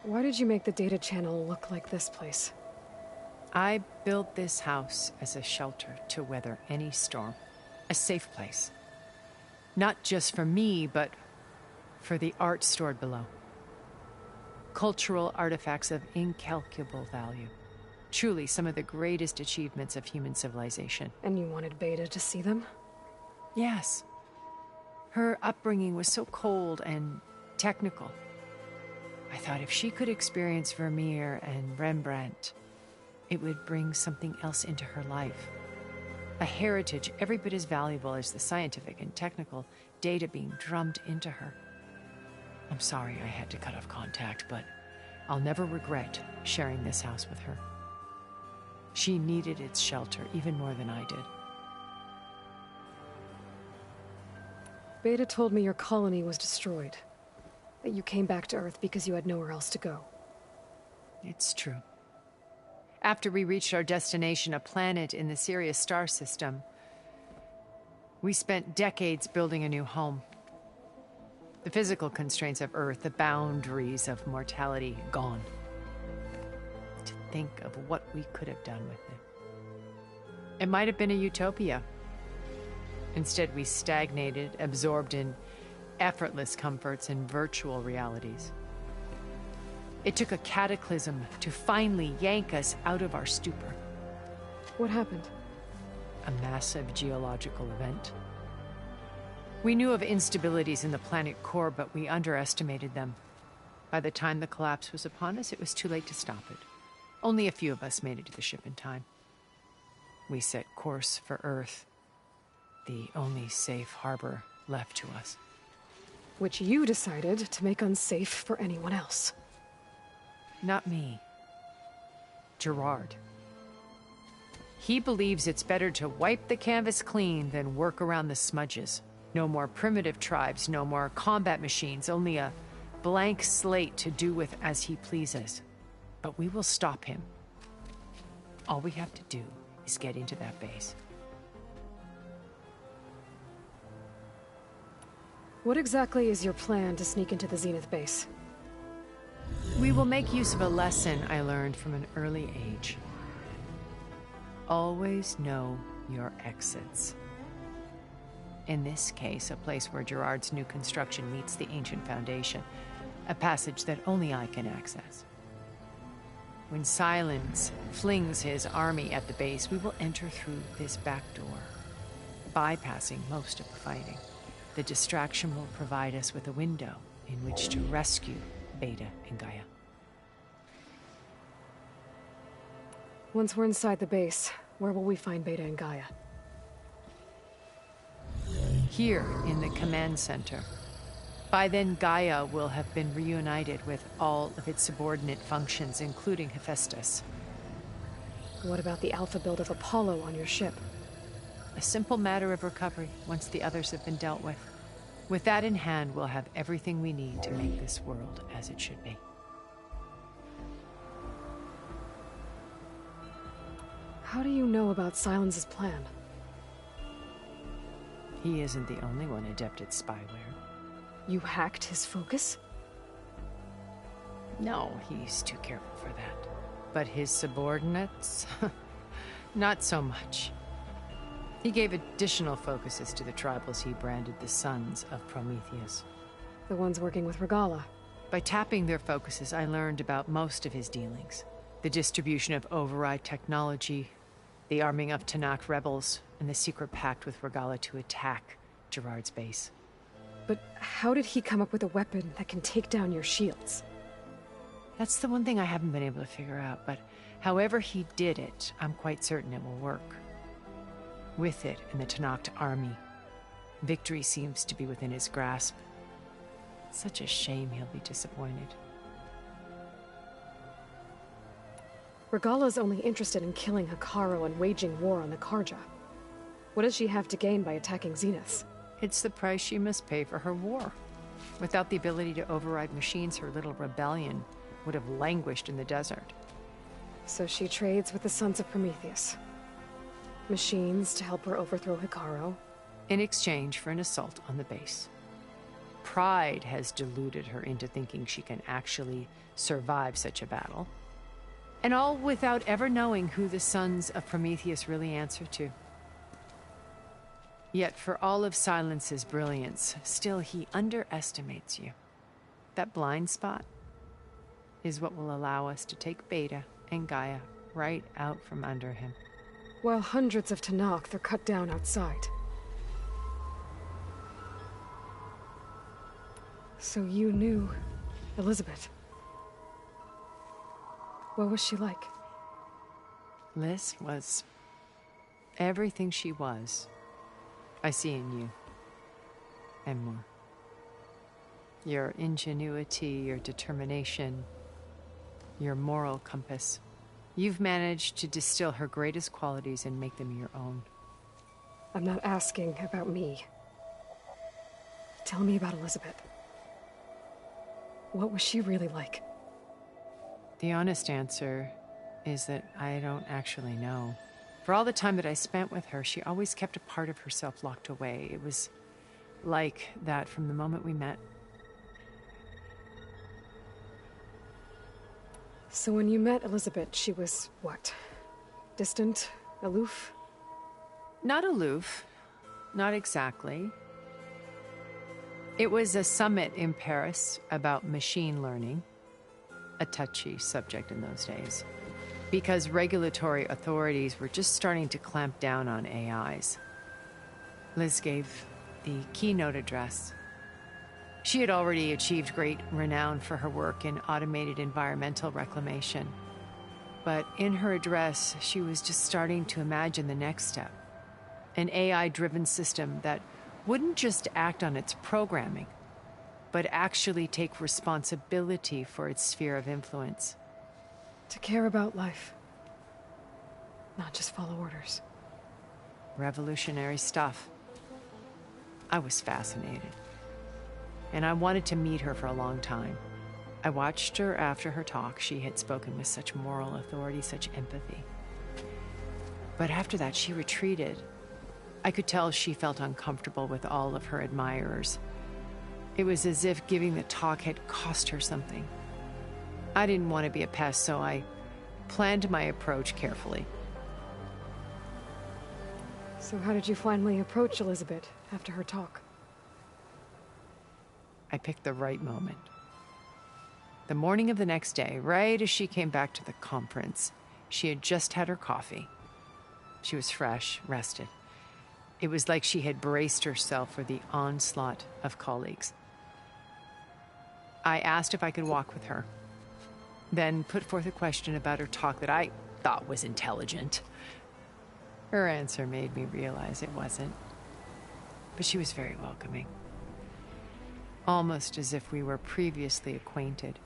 Why did you make the data channel look like this place? I built this house as a shelter to weather any storm. A safe place. Not just for me, but for the art stored below. Cultural artifacts of incalculable value. Truly some of the greatest achievements of human civilization. And you wanted Beta to see them? Yes. Her upbringing was so cold and technical. I thought if she could experience Vermeer and Rembrandt, it would bring something else into her life. A heritage every bit as valuable as the scientific and technical data being drummed into her. I'm sorry I had to cut off contact, but I'll never regret sharing this house with her. She needed its shelter even more than I did. Beta told me your colony was destroyed. That you came back to Earth because you had nowhere else to go. It's true. After we reached our destination, a planet in the Sirius star system, we spent decades building a new home. The physical constraints of Earth, the boundaries of mortality, gone. To think of what we could have done with it. It might have been a utopia. Instead, we stagnated, absorbed in effortless comforts and virtual realities. It took a cataclysm to finally yank us out of our stupor. What happened? A massive geological event. We knew of instabilities in the planet core, but we underestimated them. By the time the collapse was upon us, it was too late to stop it. Only a few of us made it to the ship in time. We set course for Earth, the only safe harbor left to us. Which you decided to make unsafe for anyone else. Not me. Gerard. He believes it's better to wipe the canvas clean than work around the smudges. No more primitive tribes, no more combat machines, only a blank slate to do with as he pleases. But we will stop him. All we have to do is get into that base. What exactly is your plan to sneak into the Zenith base? We will make use of a lesson I learned from an early age. Always know your exits. In this case, a place where Gerard's new construction meets the ancient foundation, a passage that only I can access. When Silence flings his army at the base, we will enter through this back door, bypassing most of the fighting. The distraction will provide us with a window in which to rescue Beta and Gaia. Once we're inside the base, where will we find Beta and Gaia? Here in the command center. By then, Gaia will have been reunited with all of its subordinate functions, including Hephaestus. What about the alpha build of Apollo on your ship? A simple matter of recovery once the others have been dealt with. With that in hand, we'll have everything we need to make this world as it should be. How do you know about Silence's plan? He isn't the only one adept at spyware. You hacked his focus? No, he's too careful for that. But his subordinates? Not so much. He gave additional focuses to the tribals he branded the Sons of Prometheus. The ones working with Regala. By tapping their focuses, I learned about most of his dealings. The distribution of override technology, the arming of Tanakh rebels, and the secret pact with Regala to attack Gerard's base. But how did he come up with a weapon that can take down your shields? That's the one thing I haven't been able to figure out, but however he did it, I'm quite certain it will work. With it and the Tanakh army, victory seems to be within his grasp. Such a shame he'll be disappointed. Regala's only interested in killing Hekarro and waging war on the Karja. What does she have to gain by attacking Zenith? It's the price she must pay for her war. Without the ability to override machines, her little rebellion would have languished in the desert. So she trades with the Sons of Prometheus. Machines to help her overthrow Hekarro. In exchange for an assault on the base. Pride has deluded her into thinking she can actually survive such a battle. And all without ever knowing who the Sons of Prometheus really answer to. Yet for all of Silence's brilliance, still he underestimates you. That blind spot is what will allow us to take Beta and Gaia right out from under him. While hundreds of Tanakh are cut down outside. So you knew Elizabeth. What was she like? Liz was everything she was. I see in you. And more. Your ingenuity, your determination, your moral compass. You've managed to distill her greatest qualities and make them your own. I'm not asking about me. Tell me about Elizabeth. What was she really like? The honest answer is that I don't actually know. For all the time that I spent with her, she always kept a part of herself locked away. It was like that from the moment we met. So when you met Elizabeth, she was what? Distant? Aloof? Not aloof. Not exactly. It was a summit in Paris about machine learning. A touchy subject in those days. Because regulatory authorities were just starting to clamp down on AIs. Liz gave the keynote address. She had already achieved great renown for her work in automated environmental reclamation. But in her address, she was just starting to imagine the next step. An AI-driven system that wouldn't just act on its programming, but actually take responsibility for its sphere of influence. To care about life. Not just follow orders. Revolutionary stuff. I was fascinated. And I wanted to meet her for a long time. I watched her after her talk. She had spoken with such moral authority, such empathy. But after that, she retreated. I could tell she felt uncomfortable with all of her admirers. It was as if giving the talk had cost her something. I didn't want to be a pest, so I planned my approach carefully. So how did you finally approach Elizabeth after her talk? I picked the right moment. The morning of the next day, right as she came back to the conference, she had just had her coffee. She was fresh, rested. It was like she had braced herself for the onslaught of colleagues. I asked if I could walk with her, then put forth a question about her talk that I thought was intelligent. Her answer made me realize it wasn't, but she was very welcoming. Almost as if we were previously acquainted.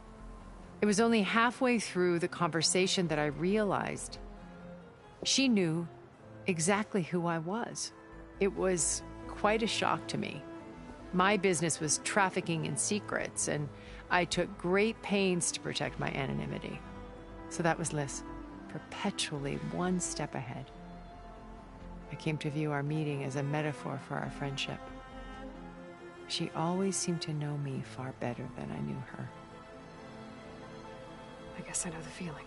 It was only halfway through the conversation that I realized she knew exactly who I was. It was quite a shock to me. My business was trafficking in secrets, and I took great pains to protect my anonymity. So that was Liz, perpetually one step ahead. I came to view our meeting as a metaphor for our friendship. She always seemed to know me far better than I knew her. I guess I know the feeling.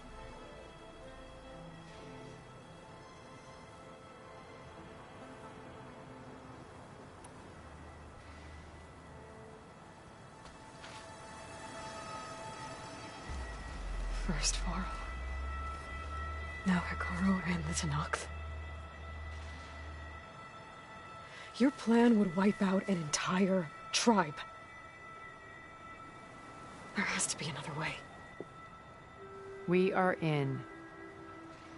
First Varl. Now Hikaru and the Tenakth. Your plan would wipe out an entire tribe. There has to be another way. We are in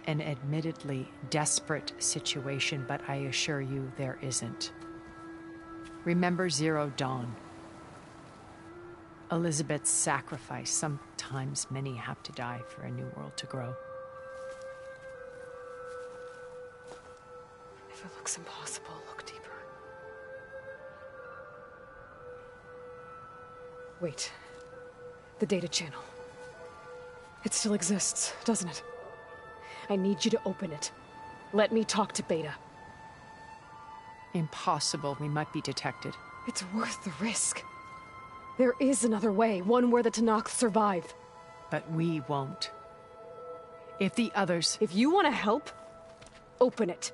an admittedly desperate situation, but I assure you there isn't. Remember Zero Dawn. Elizabeth's sacrifice. Sometimes many have to die for a new world to grow. If it looks impossible, look deeper. Wait. The data channel. It still exists, doesn't it? I need you to open it. Let me talk to Beta. Impossible. We might be detected. It's worth the risk. There is another way, one where the Tenakth survive. But we won't. If the others... If you want to help, open it.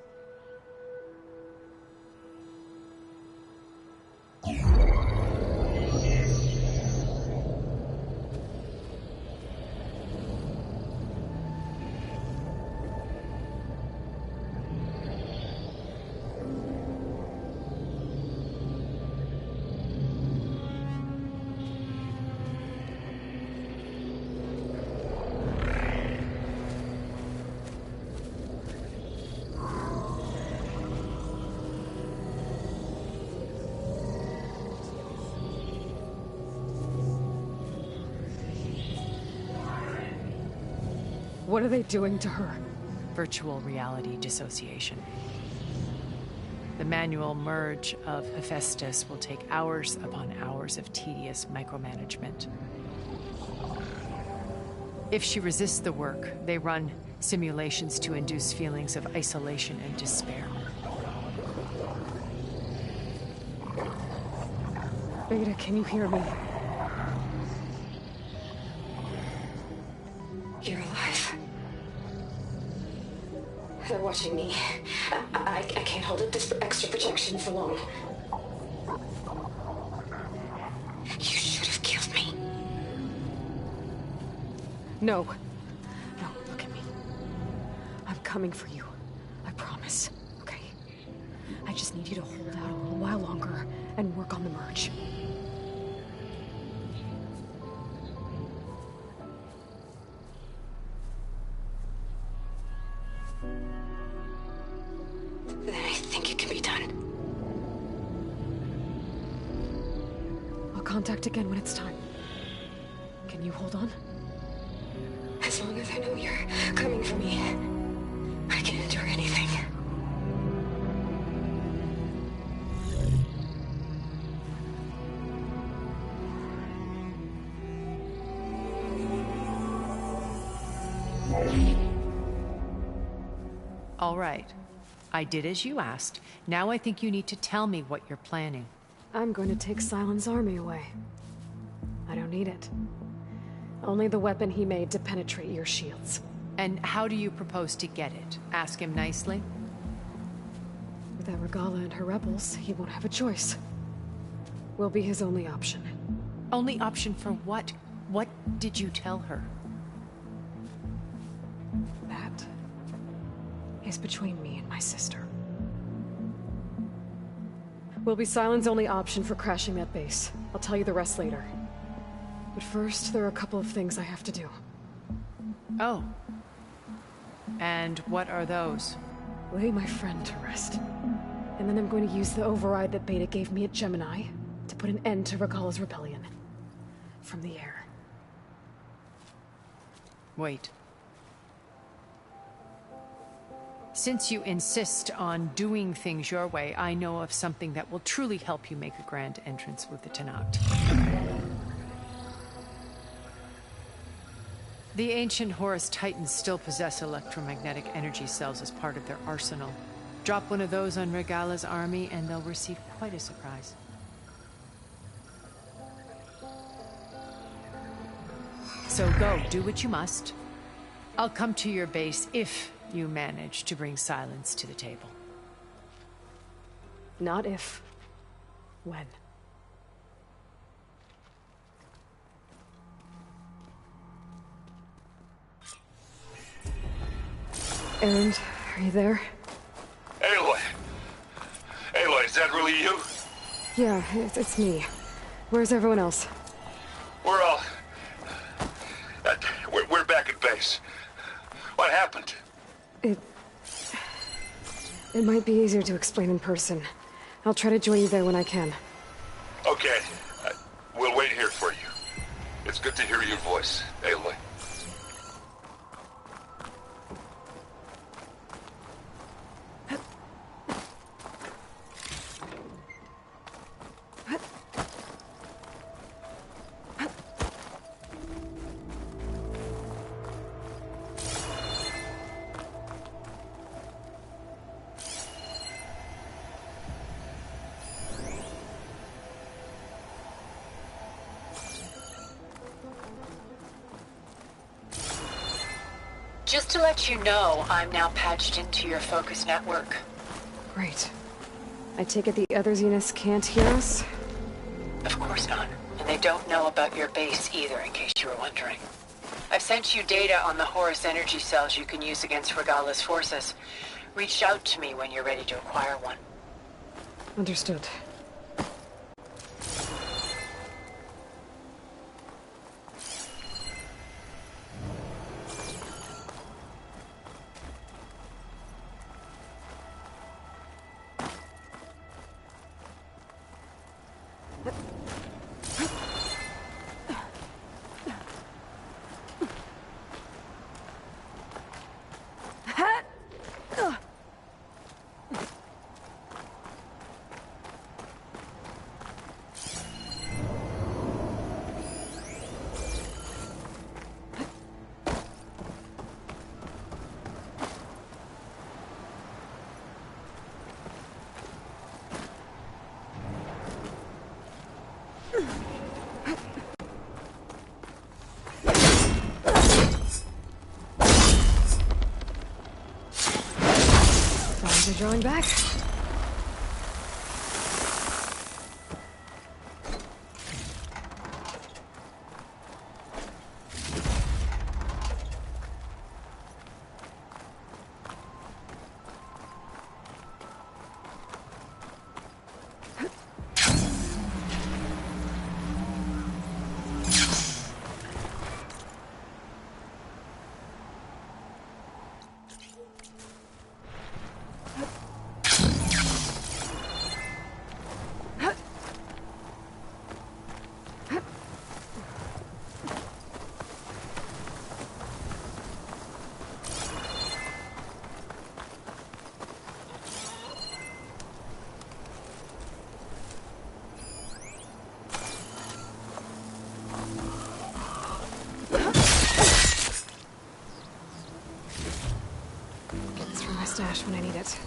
What are they doing to her? Virtual reality dissociation. The manual merge of Hephaestus will take hours upon hours of tedious micromanagement. If she resists the work, they run simulations to induce feelings of isolation and despair. Beta, can you hear me? You're alive. They're watching me. I can't hold up this extra protection for long. You should have killed me. No. No, look at me. I'm coming for you. I promise. Okay? I just need you to hold out a little while longer and work on the merge. Then I think it can be done. I'll contact again when it's time. Can you hold on? As long as I know you're coming for me, I can endure anything. All right. I did as you asked. Now I think you need to tell me what you're planning. I'm going to take Silent's army away. I don't need it. Only the weapon he made to penetrate your shields. And how do you propose to get it? Ask him nicely? Without Regala and her rebels, he won't have a choice. We'll be his only option. Only option for what? What did you tell her? That is between me and my sister. Will be Silent's only option for crashing that base. I'll tell you the rest later. But first, there are a couple of things I have to do. Oh. And what are those? Lay my friend to rest. And then I'm going to use the override that Beta gave me at Gemini to put an end to Regala's rebellion. From the air. Wait. Since you insist on doing things your way, I know of something that will truly help you make a grand entrance with the Tenakth. The ancient Horus Titans still possess electromagnetic energy cells as part of their arsenal. Drop one of those on Regala's army and they'll receive quite a surprise. So go, do what you must. I'll come to your base if you manage to bring Silence to the table. Not if. When. Erend, are you there? Aloy! Aloy, is that really you? Yeah, it's me. Where's everyone else? We're all... we're back at base. What happened? It might be easier to explain in person. I'll try to join you there when I can. Okay. We'll wait here for you. It's good to hear your voice, Aloy. Just to let you know, I'm now patched into your focus network. Great. I take it the other Zeniths can't hear us? Of course not. And they don't know about your base either, in case you were wondering. I've sent you data on the Horus energy cells you can use against Regala's forces. Reach out to me when you're ready to acquire one. Understood. Signs are drawing back. Get this from my stash when I need it.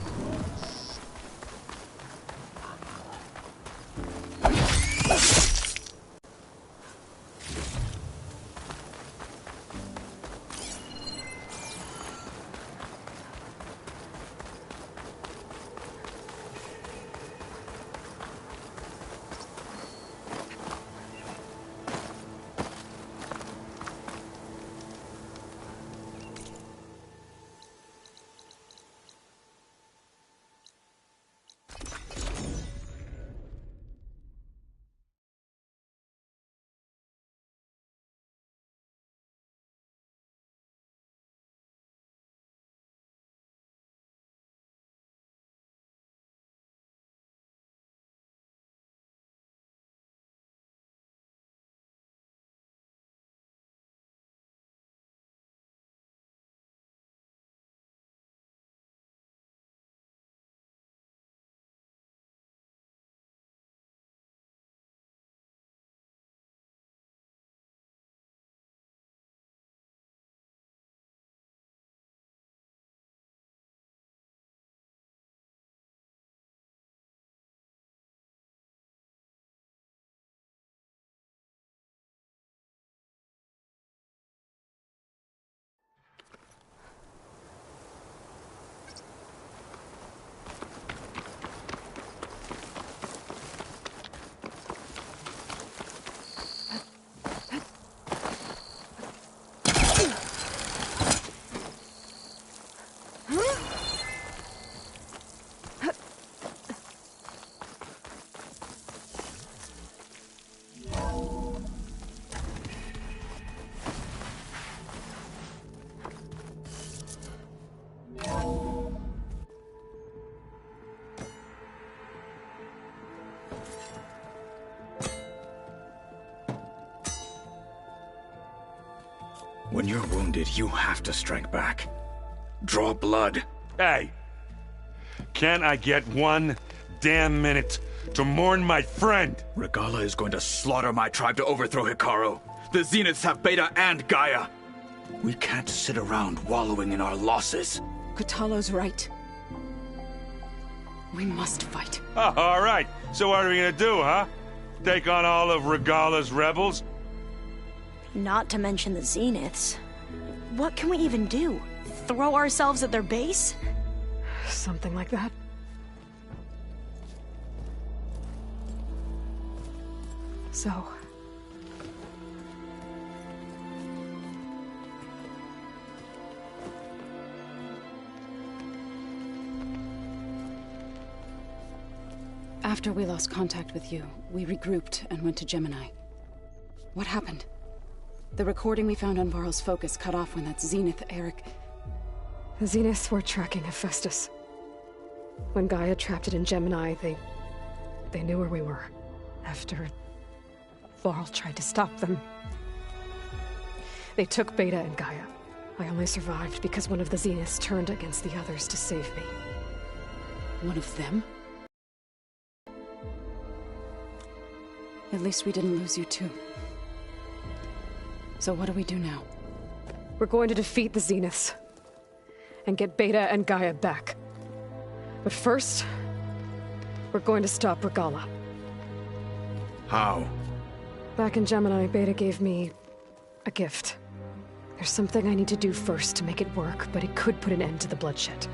When you're wounded, you have to strike back. Draw blood. Hey! Can I get one damn minute to mourn my friend? Regala is going to slaughter my tribe to overthrow Hikaru. The Zeniths have Beta and Gaia. We can't sit around wallowing in our losses. Kotallo's right. We must fight. Oh, all right. So what are we gonna do, huh? Take on all of Regala's rebels? Not to mention the Zeniths. What can we even do? Throw ourselves at their base? Something like that. So... After we lost contact with you, we regrouped and went to Gemini. What happened? The recording we found on Varl's focus cut off when that Zenith, Eric... The Zeniths were tracking Hephaestus. When Gaia trapped it in Gemini, they knew where we were. After Varl tried to stop them. They took Beta and Gaia. I only survived because one of the Zeniths turned against the others to save me. One of them? At least we didn't lose you too. So what do we do now? We're going to defeat the Zeniths. And get Beta and Gaia back. But first, we're going to stop Regala. How? Back in Gemini, Beta gave me a gift. There's something I need to do first to make it work, but it could put an end to the bloodshed.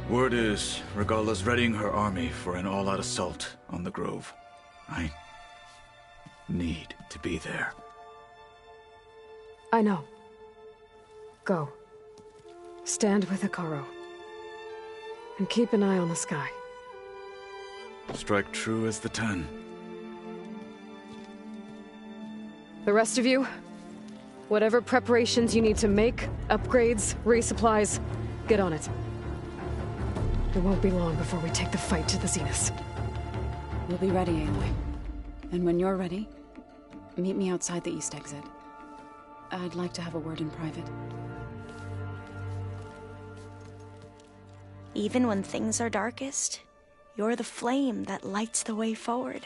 Word is, Regala's readying her army for an all-out assault on the Grove. I need to be there. I know. Go. Stand with Hikaru. And keep an eye on the sky. Strike true as the 10. The rest of you, whatever preparations you need to make, upgrades, resupplies, get on it. It won't be long before we take the fight to the Zeniths. We'll be ready, Aloy. And when you're ready, meet me outside the east exit. I'd like to have a word in private. Even when things are darkest, you're the flame that lights the way forward.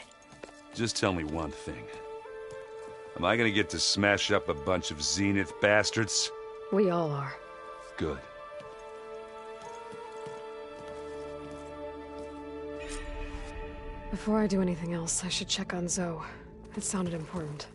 Just tell me one thing. Am I gonna get to smash up a bunch of Zenith bastards? We all are. Good. Before I do anything else, I should check on Zoe. It sounded important.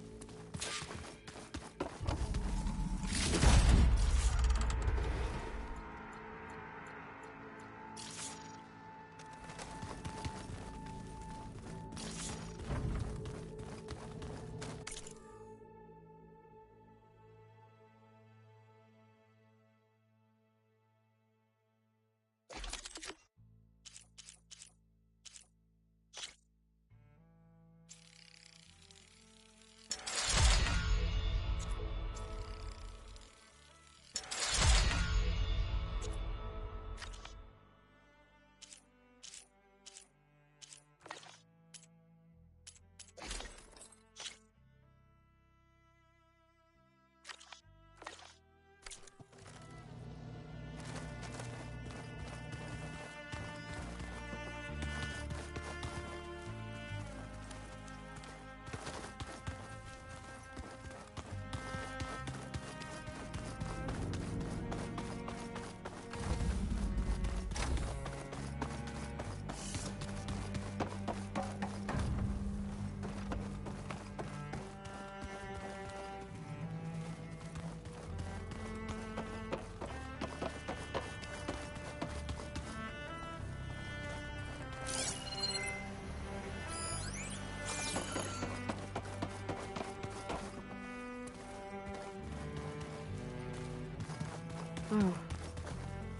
Oh.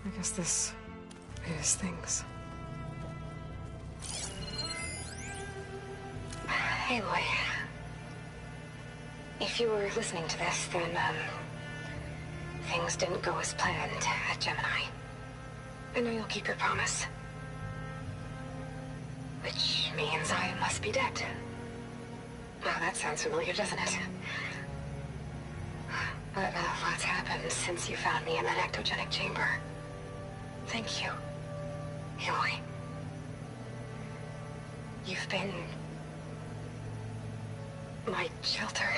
I guess this is things. Hey, Aloy. If you were listening to this, then, things didn't go as planned at Gemini. I know you'll keep your promise. Which means I must be dead. Well, that sounds familiar, doesn't it? But lots happened since you found me in that ectogenic chamber. Thank you, Aloy. You've been my shelter.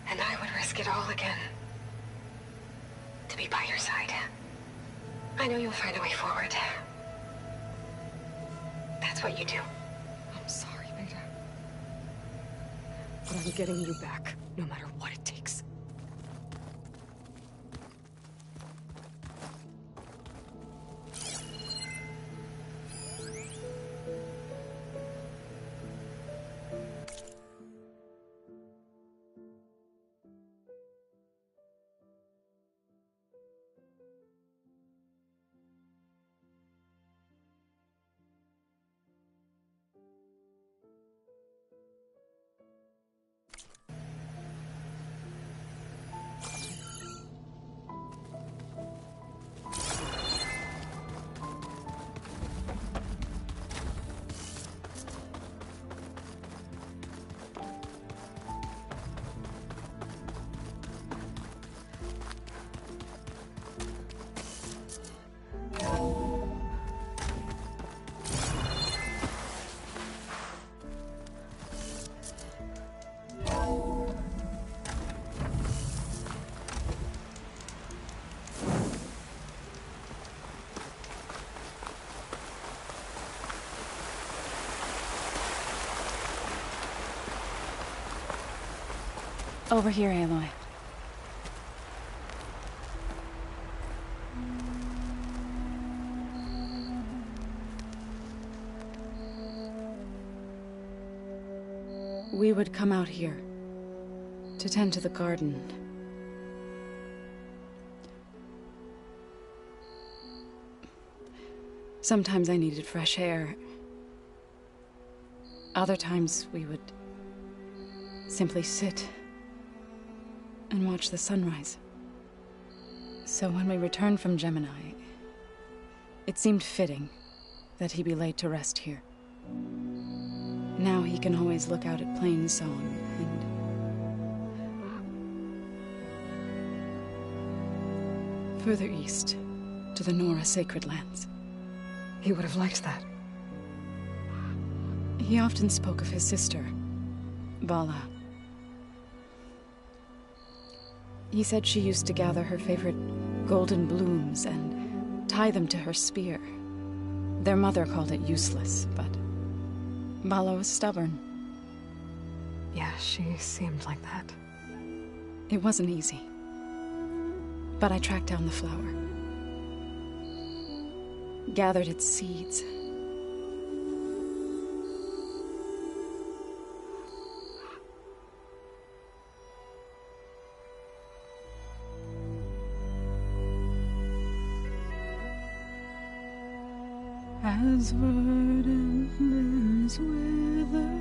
And I would risk it all again to be by your side. I know you'll find a way forward. That's what you do. I'm sorry, Beta. But I'm getting you back, no matter what it takes. Over here, Aloy. We would come out here to tend to the garden. Sometimes I needed fresh air. Other times we would simply sit and watch the sunrise. So when we returned from Gemini, it seemed fitting that he be laid to rest here. Now he can always look out at Plainsong and further east to the Nora Sacred Lands. He would have liked that. He often spoke of his sister, Bala. He said she used to gather her favorite golden blooms and tie them to her spear. Their mother called it useless, but Bala was stubborn. Yeah, she seemed like that. It wasn't easy. But I tracked down the flower. Gathered its seeds. As verdant limbs wither,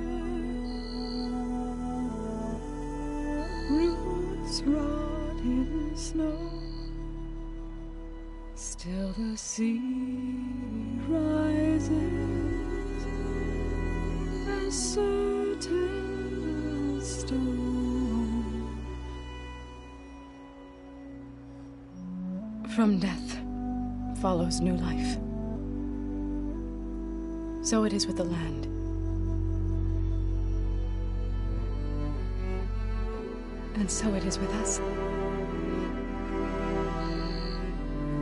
roots rot in snow, still the sea rises, as certain as stone. From death follows new life. So it is with the land. And so it is with us.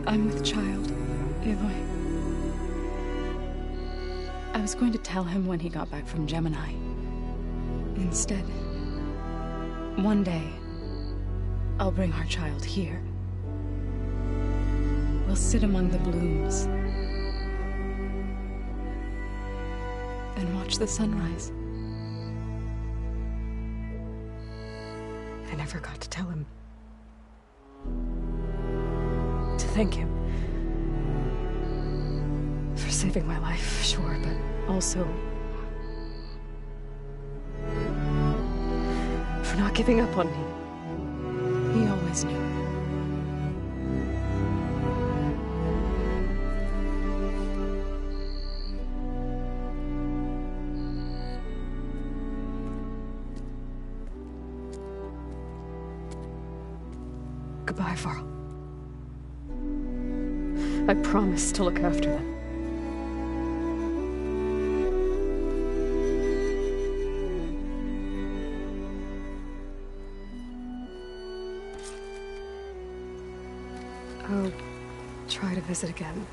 I'm with child, Aloy. I was going to tell him when he got back from Gemini. Instead, one day, I'll bring our child here. We'll sit among the blooms and watch the sunrise. I never got to tell him. To thank him. For saving my life, sure, but also for not giving up on me. He always knew. Goodbye, Varl. I promise to look after them. I'll try to visit again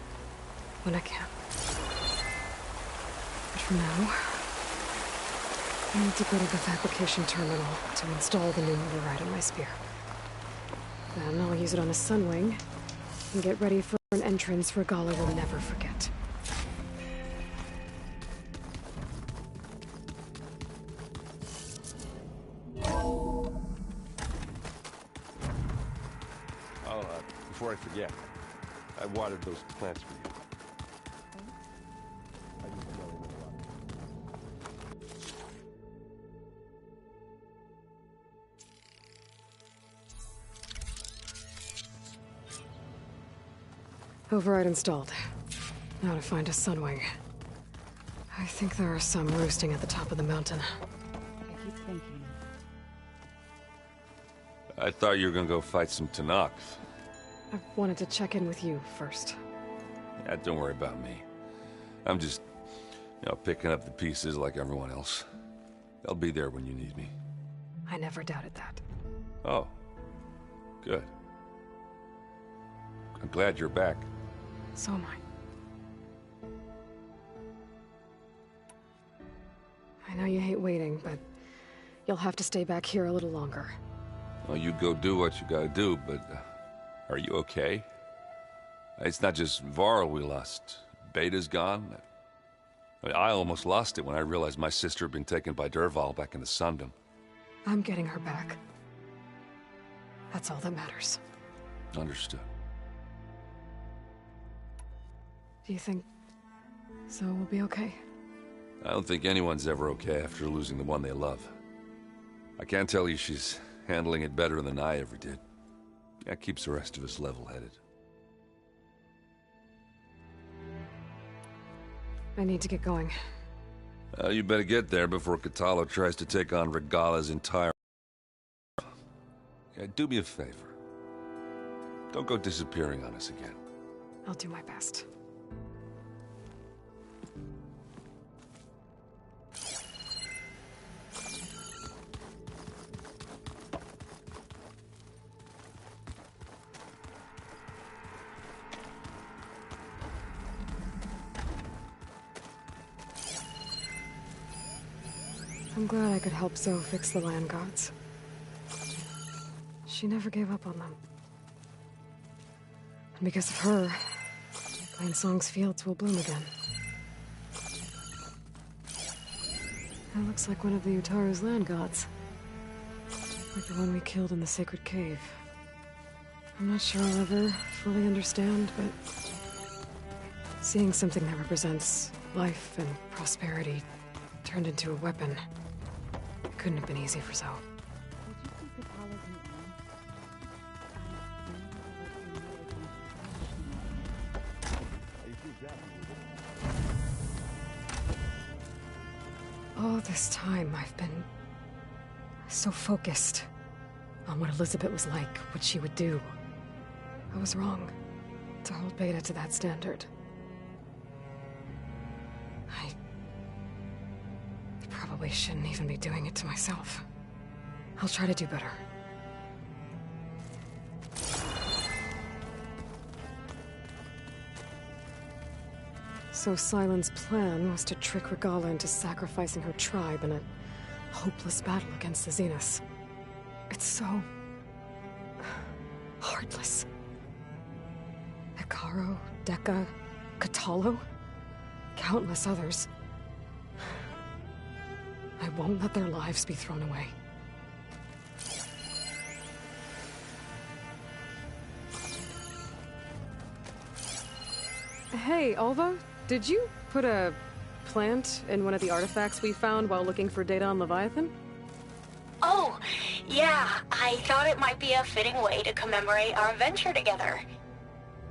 when I can. But for now, I need to go to the fabrication terminal to install the new override on my spear. Then I'll use it on a sunwing and get ready for an entrance Regala will never forget. Before I forget, I watered those plants for you. I used to know them a lot. Override installed. Now to find a sunwing. I think there are some roosting at the top of the mountain. I keep thinking. I thought you were gonna go fight some Tanaks. I wanted to check in with you first. Yeah, don't worry about me. I'm just, picking up the pieces like everyone else. I'll be there when you need me. I never doubted that. Oh. Good. I'm glad you're back. So am I. I know you hate waiting, but you'll have to stay back here a little longer. Well, you go do what you gotta do, but are you okay? It's not just Varl we lost. Beta's gone. I almost lost it when I realized my sister had been taken by Dervahl back in the Sundom. I'm getting her back. That's all that matters. Understood. Do you think Zoe will be okay? I don't think anyone's ever okay after losing the one they love. I can't tell you she's handling it better than I ever did. That keeps the rest of us level-headed. I need to get going. You better get there before Katalo tries to take on Regala's entire... Yeah, do me a favor. Don't go disappearing on us again. I'll do my best. I'm glad I could help Zoe fix the land gods. She never gave up on them. And because of her, Plainsong's fields will bloom again. That looks like one of the Utaru's land gods. Like the one we killed in the sacred cave. I'm not sure I'll ever fully understand, but seeing something that represents life and prosperity turned into a weapon couldn't have been easy for Zoe. All this time, I've been so focused on what Elizabeth was like, what she would do. I was wrong to hold Beta to that standard. I probably shouldn't even be doing it to myself. I'll try to do better. So Sylens' plan was to trick Regala into sacrificing her tribe in a hopeless battle against the Zeniths. It's so... heartless. Hekarro, Dekka, Katalo, countless others. I won't let their lives be thrown away. Hey, Alva, did you put a plant in one of the artifacts we found while looking for data on Leviathan? Oh, yeah, I thought it might be a fitting way to commemorate our adventure together.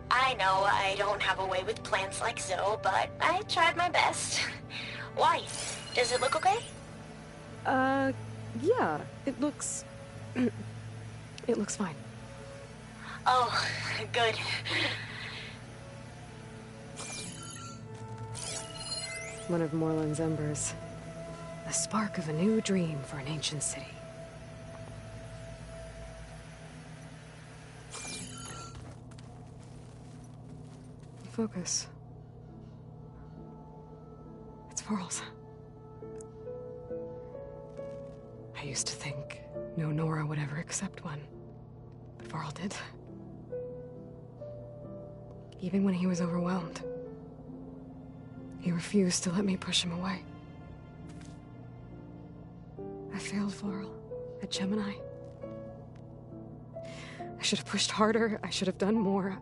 I know I don't have a way with plants like Zoe, but I tried my best. Why? Does it look okay? Yeah, it looks... it looks fine. Oh, good. One of Morland's embers. The spark of a new dream for an ancient city. Focus. It's Varl's. I used to think no Nora would ever accept one, but Varl did. Even when he was overwhelmed, he refused to let me push him away. I failed Varl at Gemini. I should have pushed harder. I should have done more.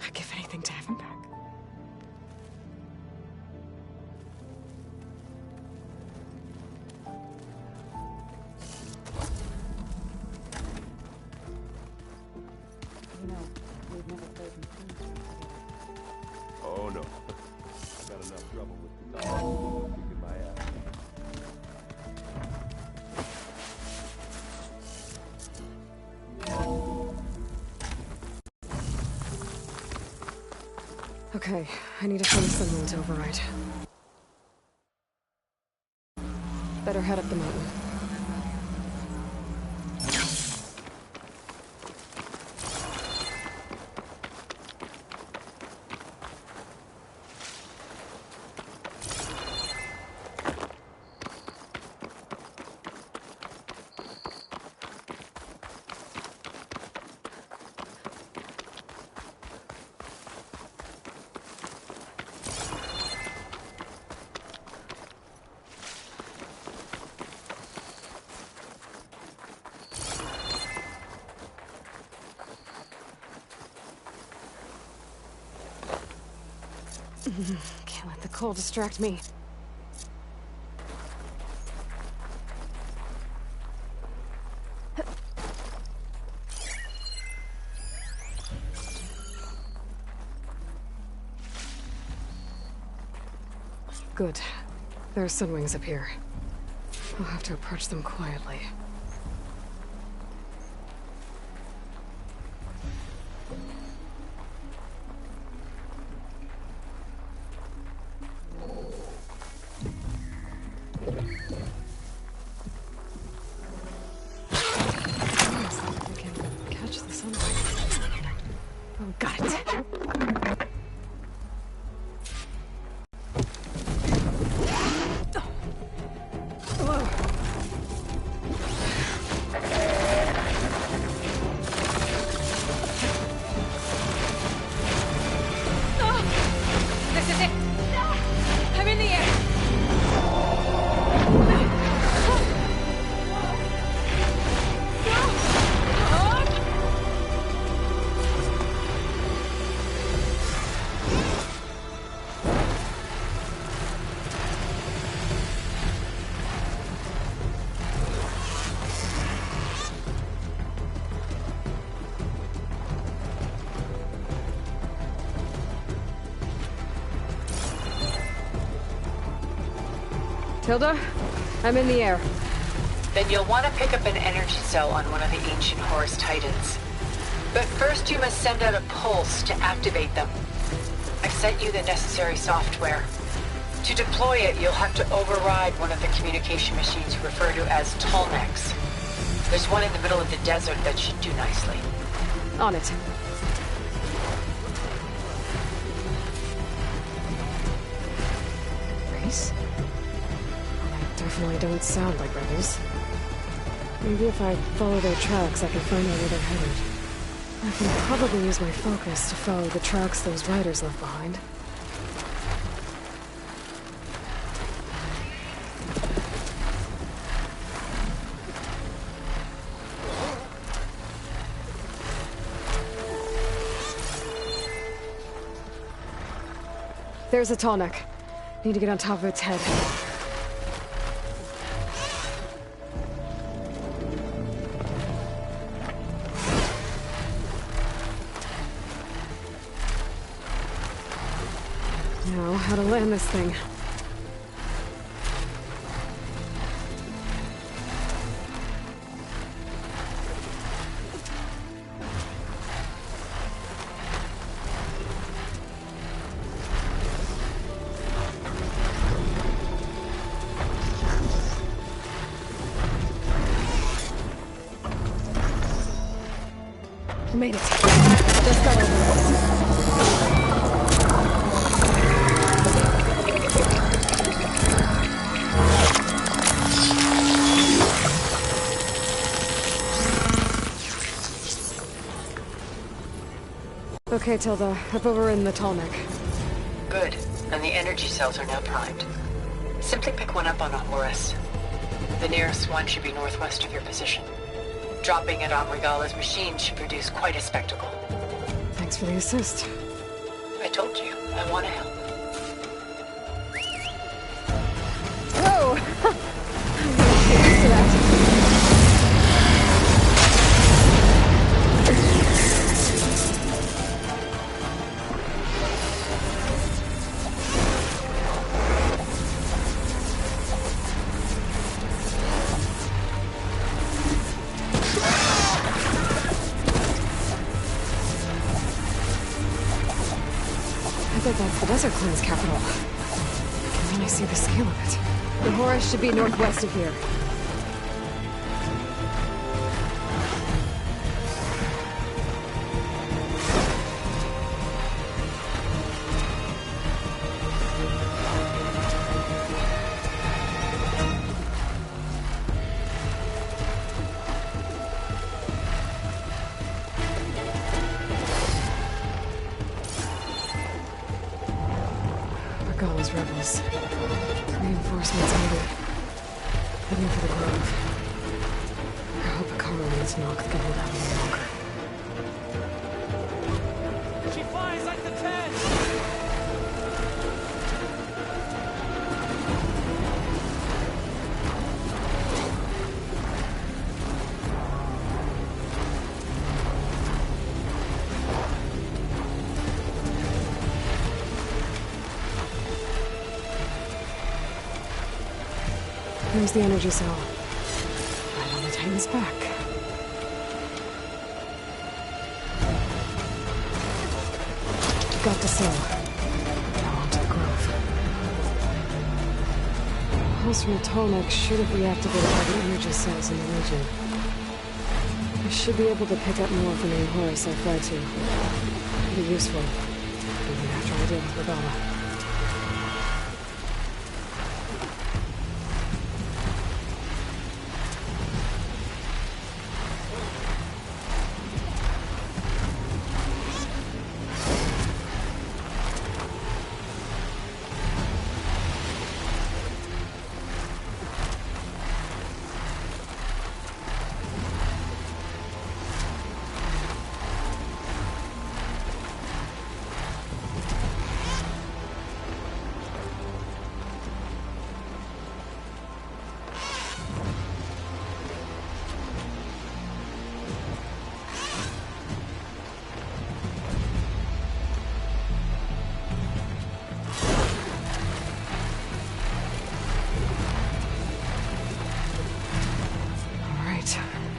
I'd give anything to have him back. Oh no. I've got enough trouble with the dog kicking my ass. Okay, I need to find someone to override. Better head up the mountain. Can't let the cold distract me. Good. There are sunwings up here. I'll have to approach them quietly. Tilda, I'm in the air. Then you'll want to pick up an energy cell on one of the ancient Horus Titans. But first you must send out a pulse to activate them. I've sent you the necessary software. To deploy it, you'll have to override one of the communication machines you refer to as Tallnecks. There's one in the middle of the desert that should do nicely. On it. Race? They definitely don't sound like rebels. Maybe if I follow their tracks, I can find out where they're headed. I can probably use my focus to follow the tracks those riders left behind. There's a Tallneck. Need to get on top of its head. Now, how to land this thing. Made it. Just got over it. Okay, Tilda. Up over in the Tallneck. Good. And the energy cells are now primed. Simply pick one up on a Horus. The nearest one should be northwest of your position. Dropping it on Regala's machine should produce quite a spectacle. Thanks for the assist. I told you, I want to help. Whoa! I'm gonna get used to that. I bet that's the Desert Clan's capital. I can really see the scale of it. The Horus should be northwest of here. Regala's rebels. Reinforcements needed. Heading for the grove. I hope Akara needs knock that can hold out any longer. She flies like the 10! Here's the energy cell. Right on the Titan's back. Got the cell. Now onto the grove. Pulse from the Tallneck should have reactivated all the energy cells in the region. I should be able to pick up more from any Horus I fly to. It'll be useful, even after I deal with Regala.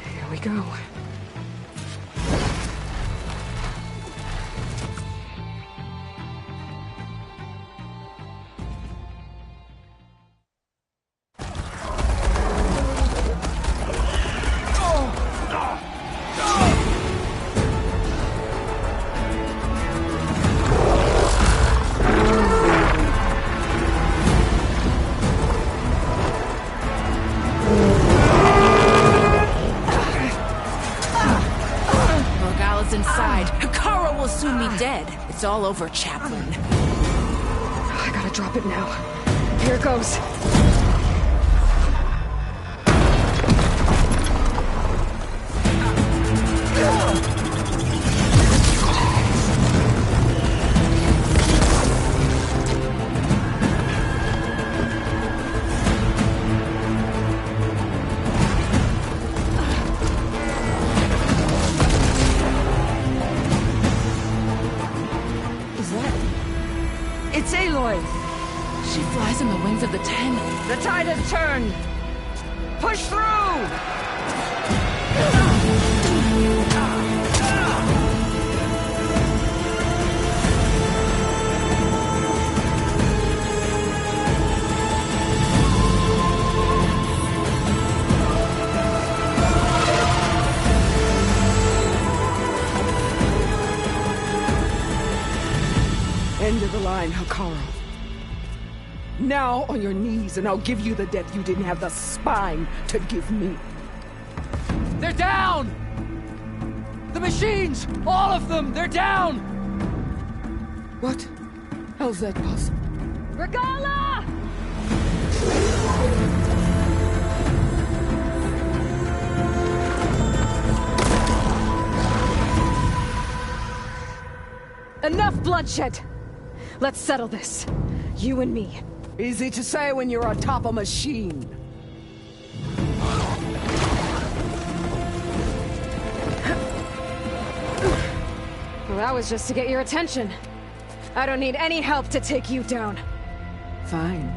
Here we go. It's all over, Chaplain. I gotta drop it now. Here it goes. It's Aloy! She flies on the wings of the 10. The tide has turned! Push through! End of the line, Hikaru. Now on your knees, and I'll give you the death you didn't have the spine to give me. They're down! The machines! All of them! They're down! What? How's that possible? Regala! Enough bloodshed! Let's settle this. You and me. Easy to say when you're atop a machine. Well, that was just to get your attention. I don't need any help to take you down. Fine.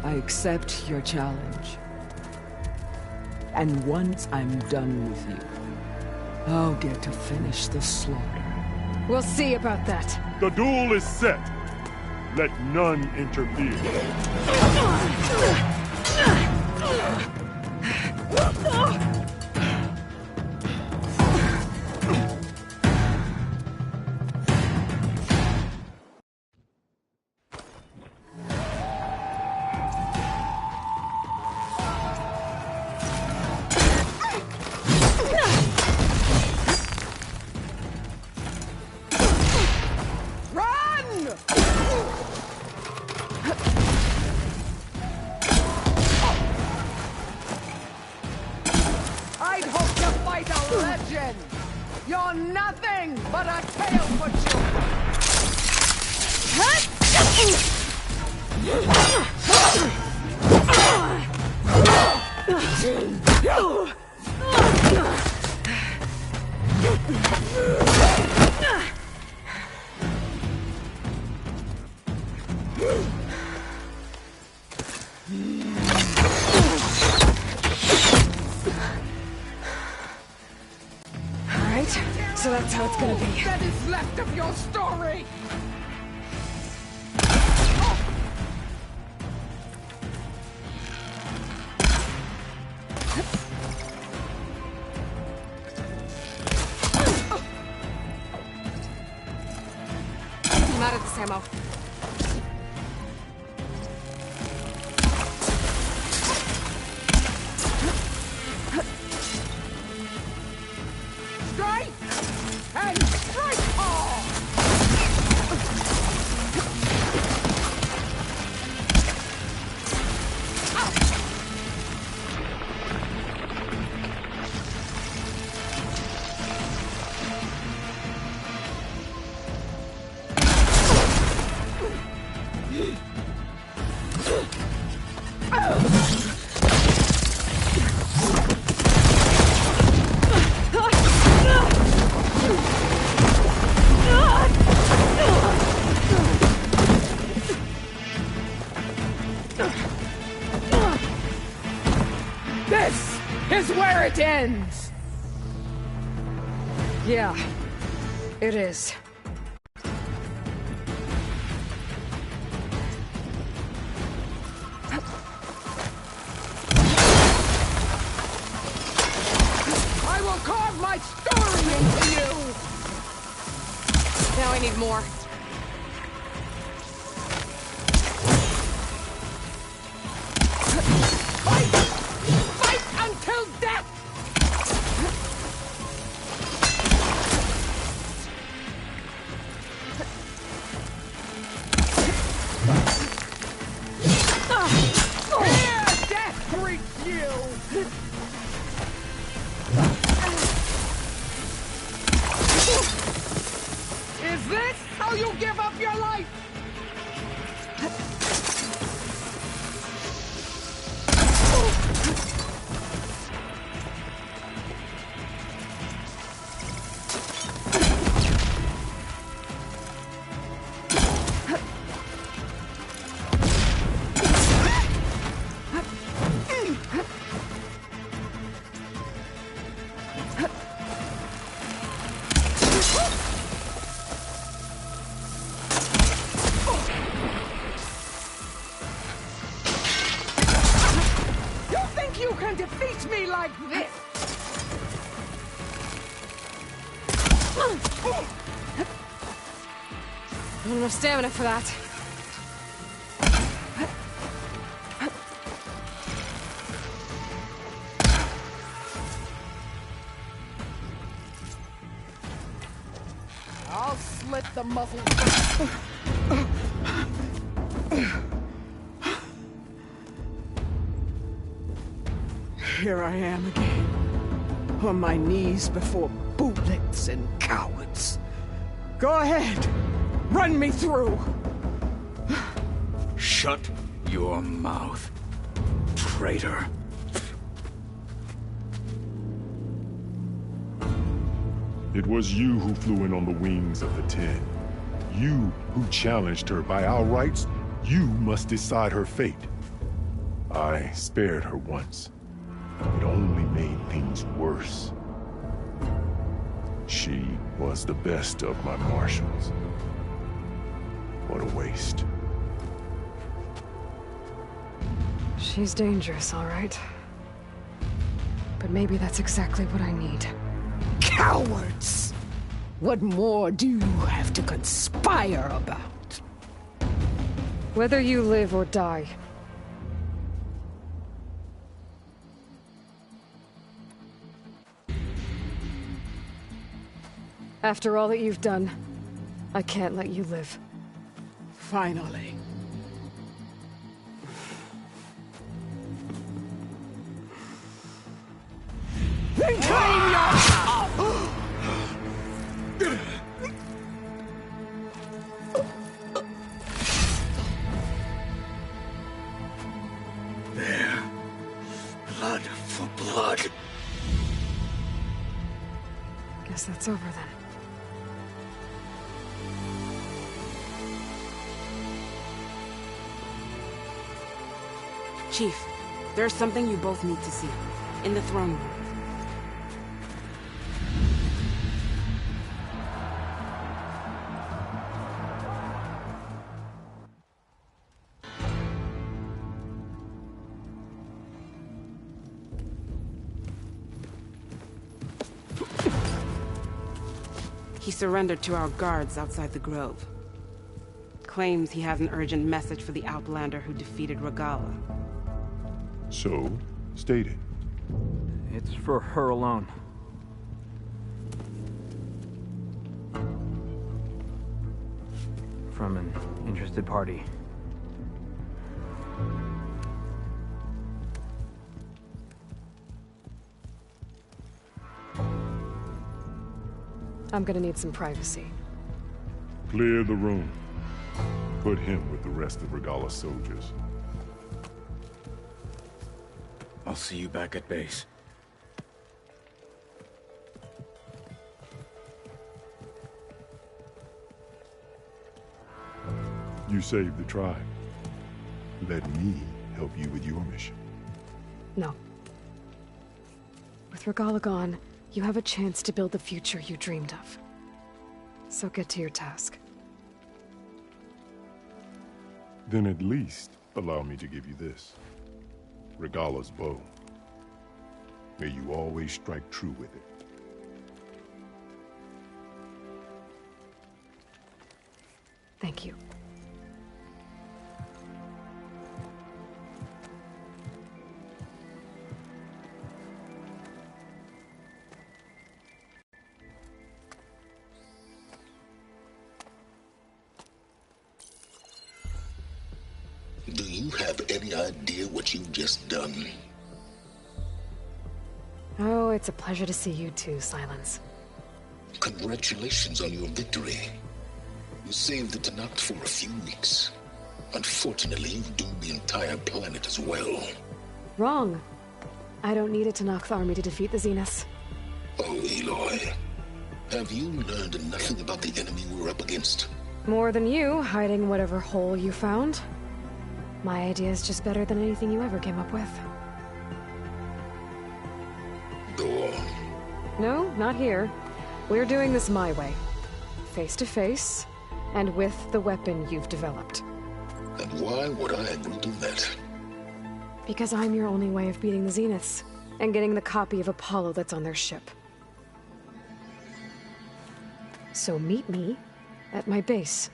I accept your challenge. And once I'm done with you, I'll get to finish the slaughter. We'll see about that. The duel is set. Let none interfere. You're nothing but a tail for So that's how it's gonna be. That is left of your story! I'm out of this ammo. This is where it ends! Yeah, it is. I will carve my story into you! Now I need more. Until death! Here, death greets you! Is this how you give up your life? Not enough stamina for that. I'll slit the muzzle. Here I am again, on my knees before bootlets and cowards. Go ahead, run me through. Shut your mouth, traitor. It was you who flew in on the wings of the 10. You who challenged her by our rights. You must decide her fate. I spared her once. It only made things worse. She was the best of my marshals. What a waste. She's dangerous, all right. But maybe that's exactly what I need. Cowards! What more do you have to conspire about? Whether you live or die. After all that you've done, I can't let you live. Finally. Then claim your... There. Blood for blood. Guess that's over then. Chief, there's something you both need to see. In the throne room. He surrendered to our guards outside the grove. Claims he has an urgent message for the Outlander who defeated Regala. So, state it. It's for her alone. From an interested party. I'm gonna need some privacy. Clear the room. Put him with the rest of Regala's soldiers. I'll see you back at base. You saved the tribe. Let me help you with your mission. No. With Regala gone, you have a chance to build the future you dreamed of. So get to your task. Then at least allow me to give you this. Regala's bow. May you always strike true with it. Thank you. Do you have any idea what you've just done? Oh, it's a pleasure to see you too, Silence. Congratulations on your victory. You saved the Tenakth for a few weeks. Unfortunately, you've doomed the entire planet as well. Wrong. I don't need a Tenakth army to defeat the Zeniths. Oh, Aloy. Have you learned nothing about the enemy we're up against? More than you, hiding whatever hole you found. My idea is just better than anything you ever came up with. Go on. No, not here. We're doing this my way. Face to face, and with the weapon you've developed. And why would I agree to that? Because I'm your only way of beating the Zeniths, and getting the copy of Apollo that's on their ship. So meet me at my base.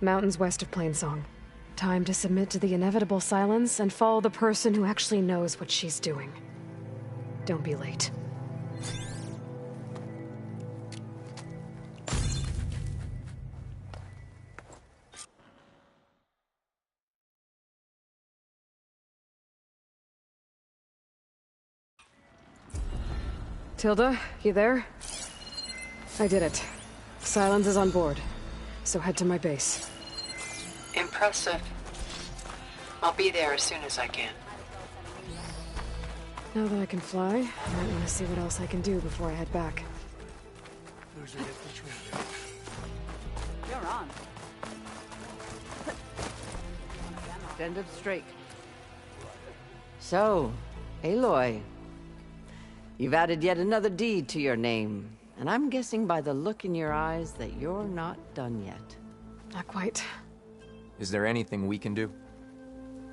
Mountains west of Plainsong. Time to submit to the inevitable silence and follow the person who actually knows what she's doing. Don't be late. Tilda, you there? I did it. Silence is on board, so head to my base. Impressive. I'll be there as soon as I can. Now that I can fly, I might want to see what else I can do before I head back. You're on. Stand up straight. So, Aloy. You've added yet another deed to your name, and I'm guessing by the look in your eyes that you're not done yet. Not quite. Is there anything we can do?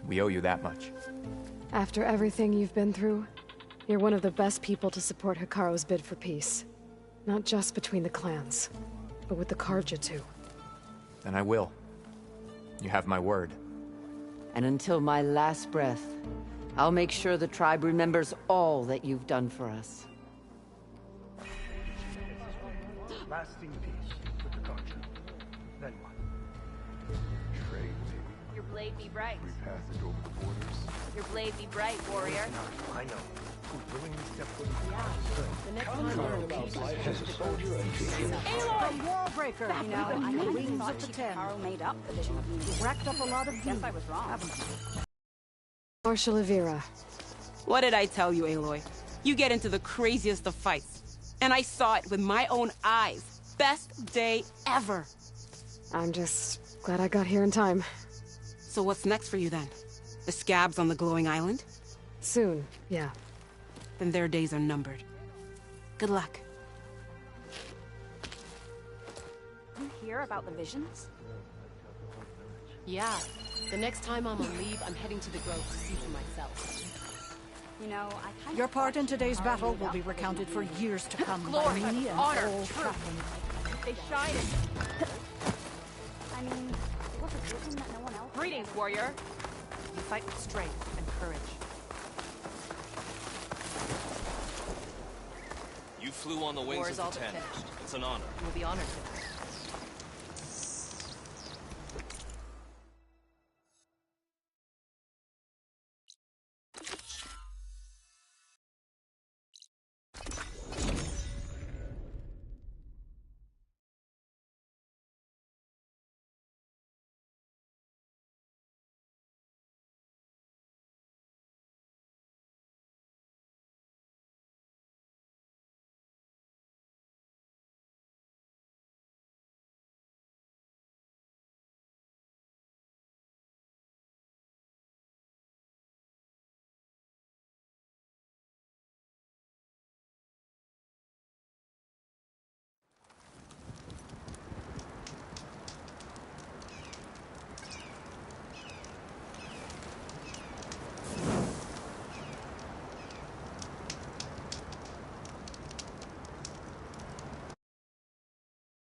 We owe you that much. After everything you've been through, you're one of the best people to support Hikaru's bid for peace. Not just between the clans, but with the Carja too. Then I will. You have my word. And until my last breath, I'll make sure the tribe remembers all that you've done for us. Lasting peace with the Carja. Then what? Trade, maybe. Your blade be bright. We pass it over the borders. Your blade be bright, warrior. I know. Who willingly step foot The next time about life as a soldier and Aloy! Wallbreaker! You know, I know we thought Chikaro made up the vision of me. You racked up a lot of guess I was wrong, haven't you? Marshal Avira. What did I tell you, Aloy? You get into the craziest of fights. And I saw it with my own eyes. Best day ever. I'm just glad I got here in time. So what's next for you then? The scabs on the glowing island? Soon, yeah. Then their days are numbered. Good luck. You hear about the visions? Yeah. The next time I'm on leave, I'm heading to the Grove to see for myself. You know, I kind Your part in today's battle will be recounted for years to come by glory, me and honor, all truth. Captain. They shine I mean, what's a vision that no one else Greetings, warrior. You fight with strength and courage. You flew on the wings War is all of the but Ten. finished. It's an honor. You will be honored for that.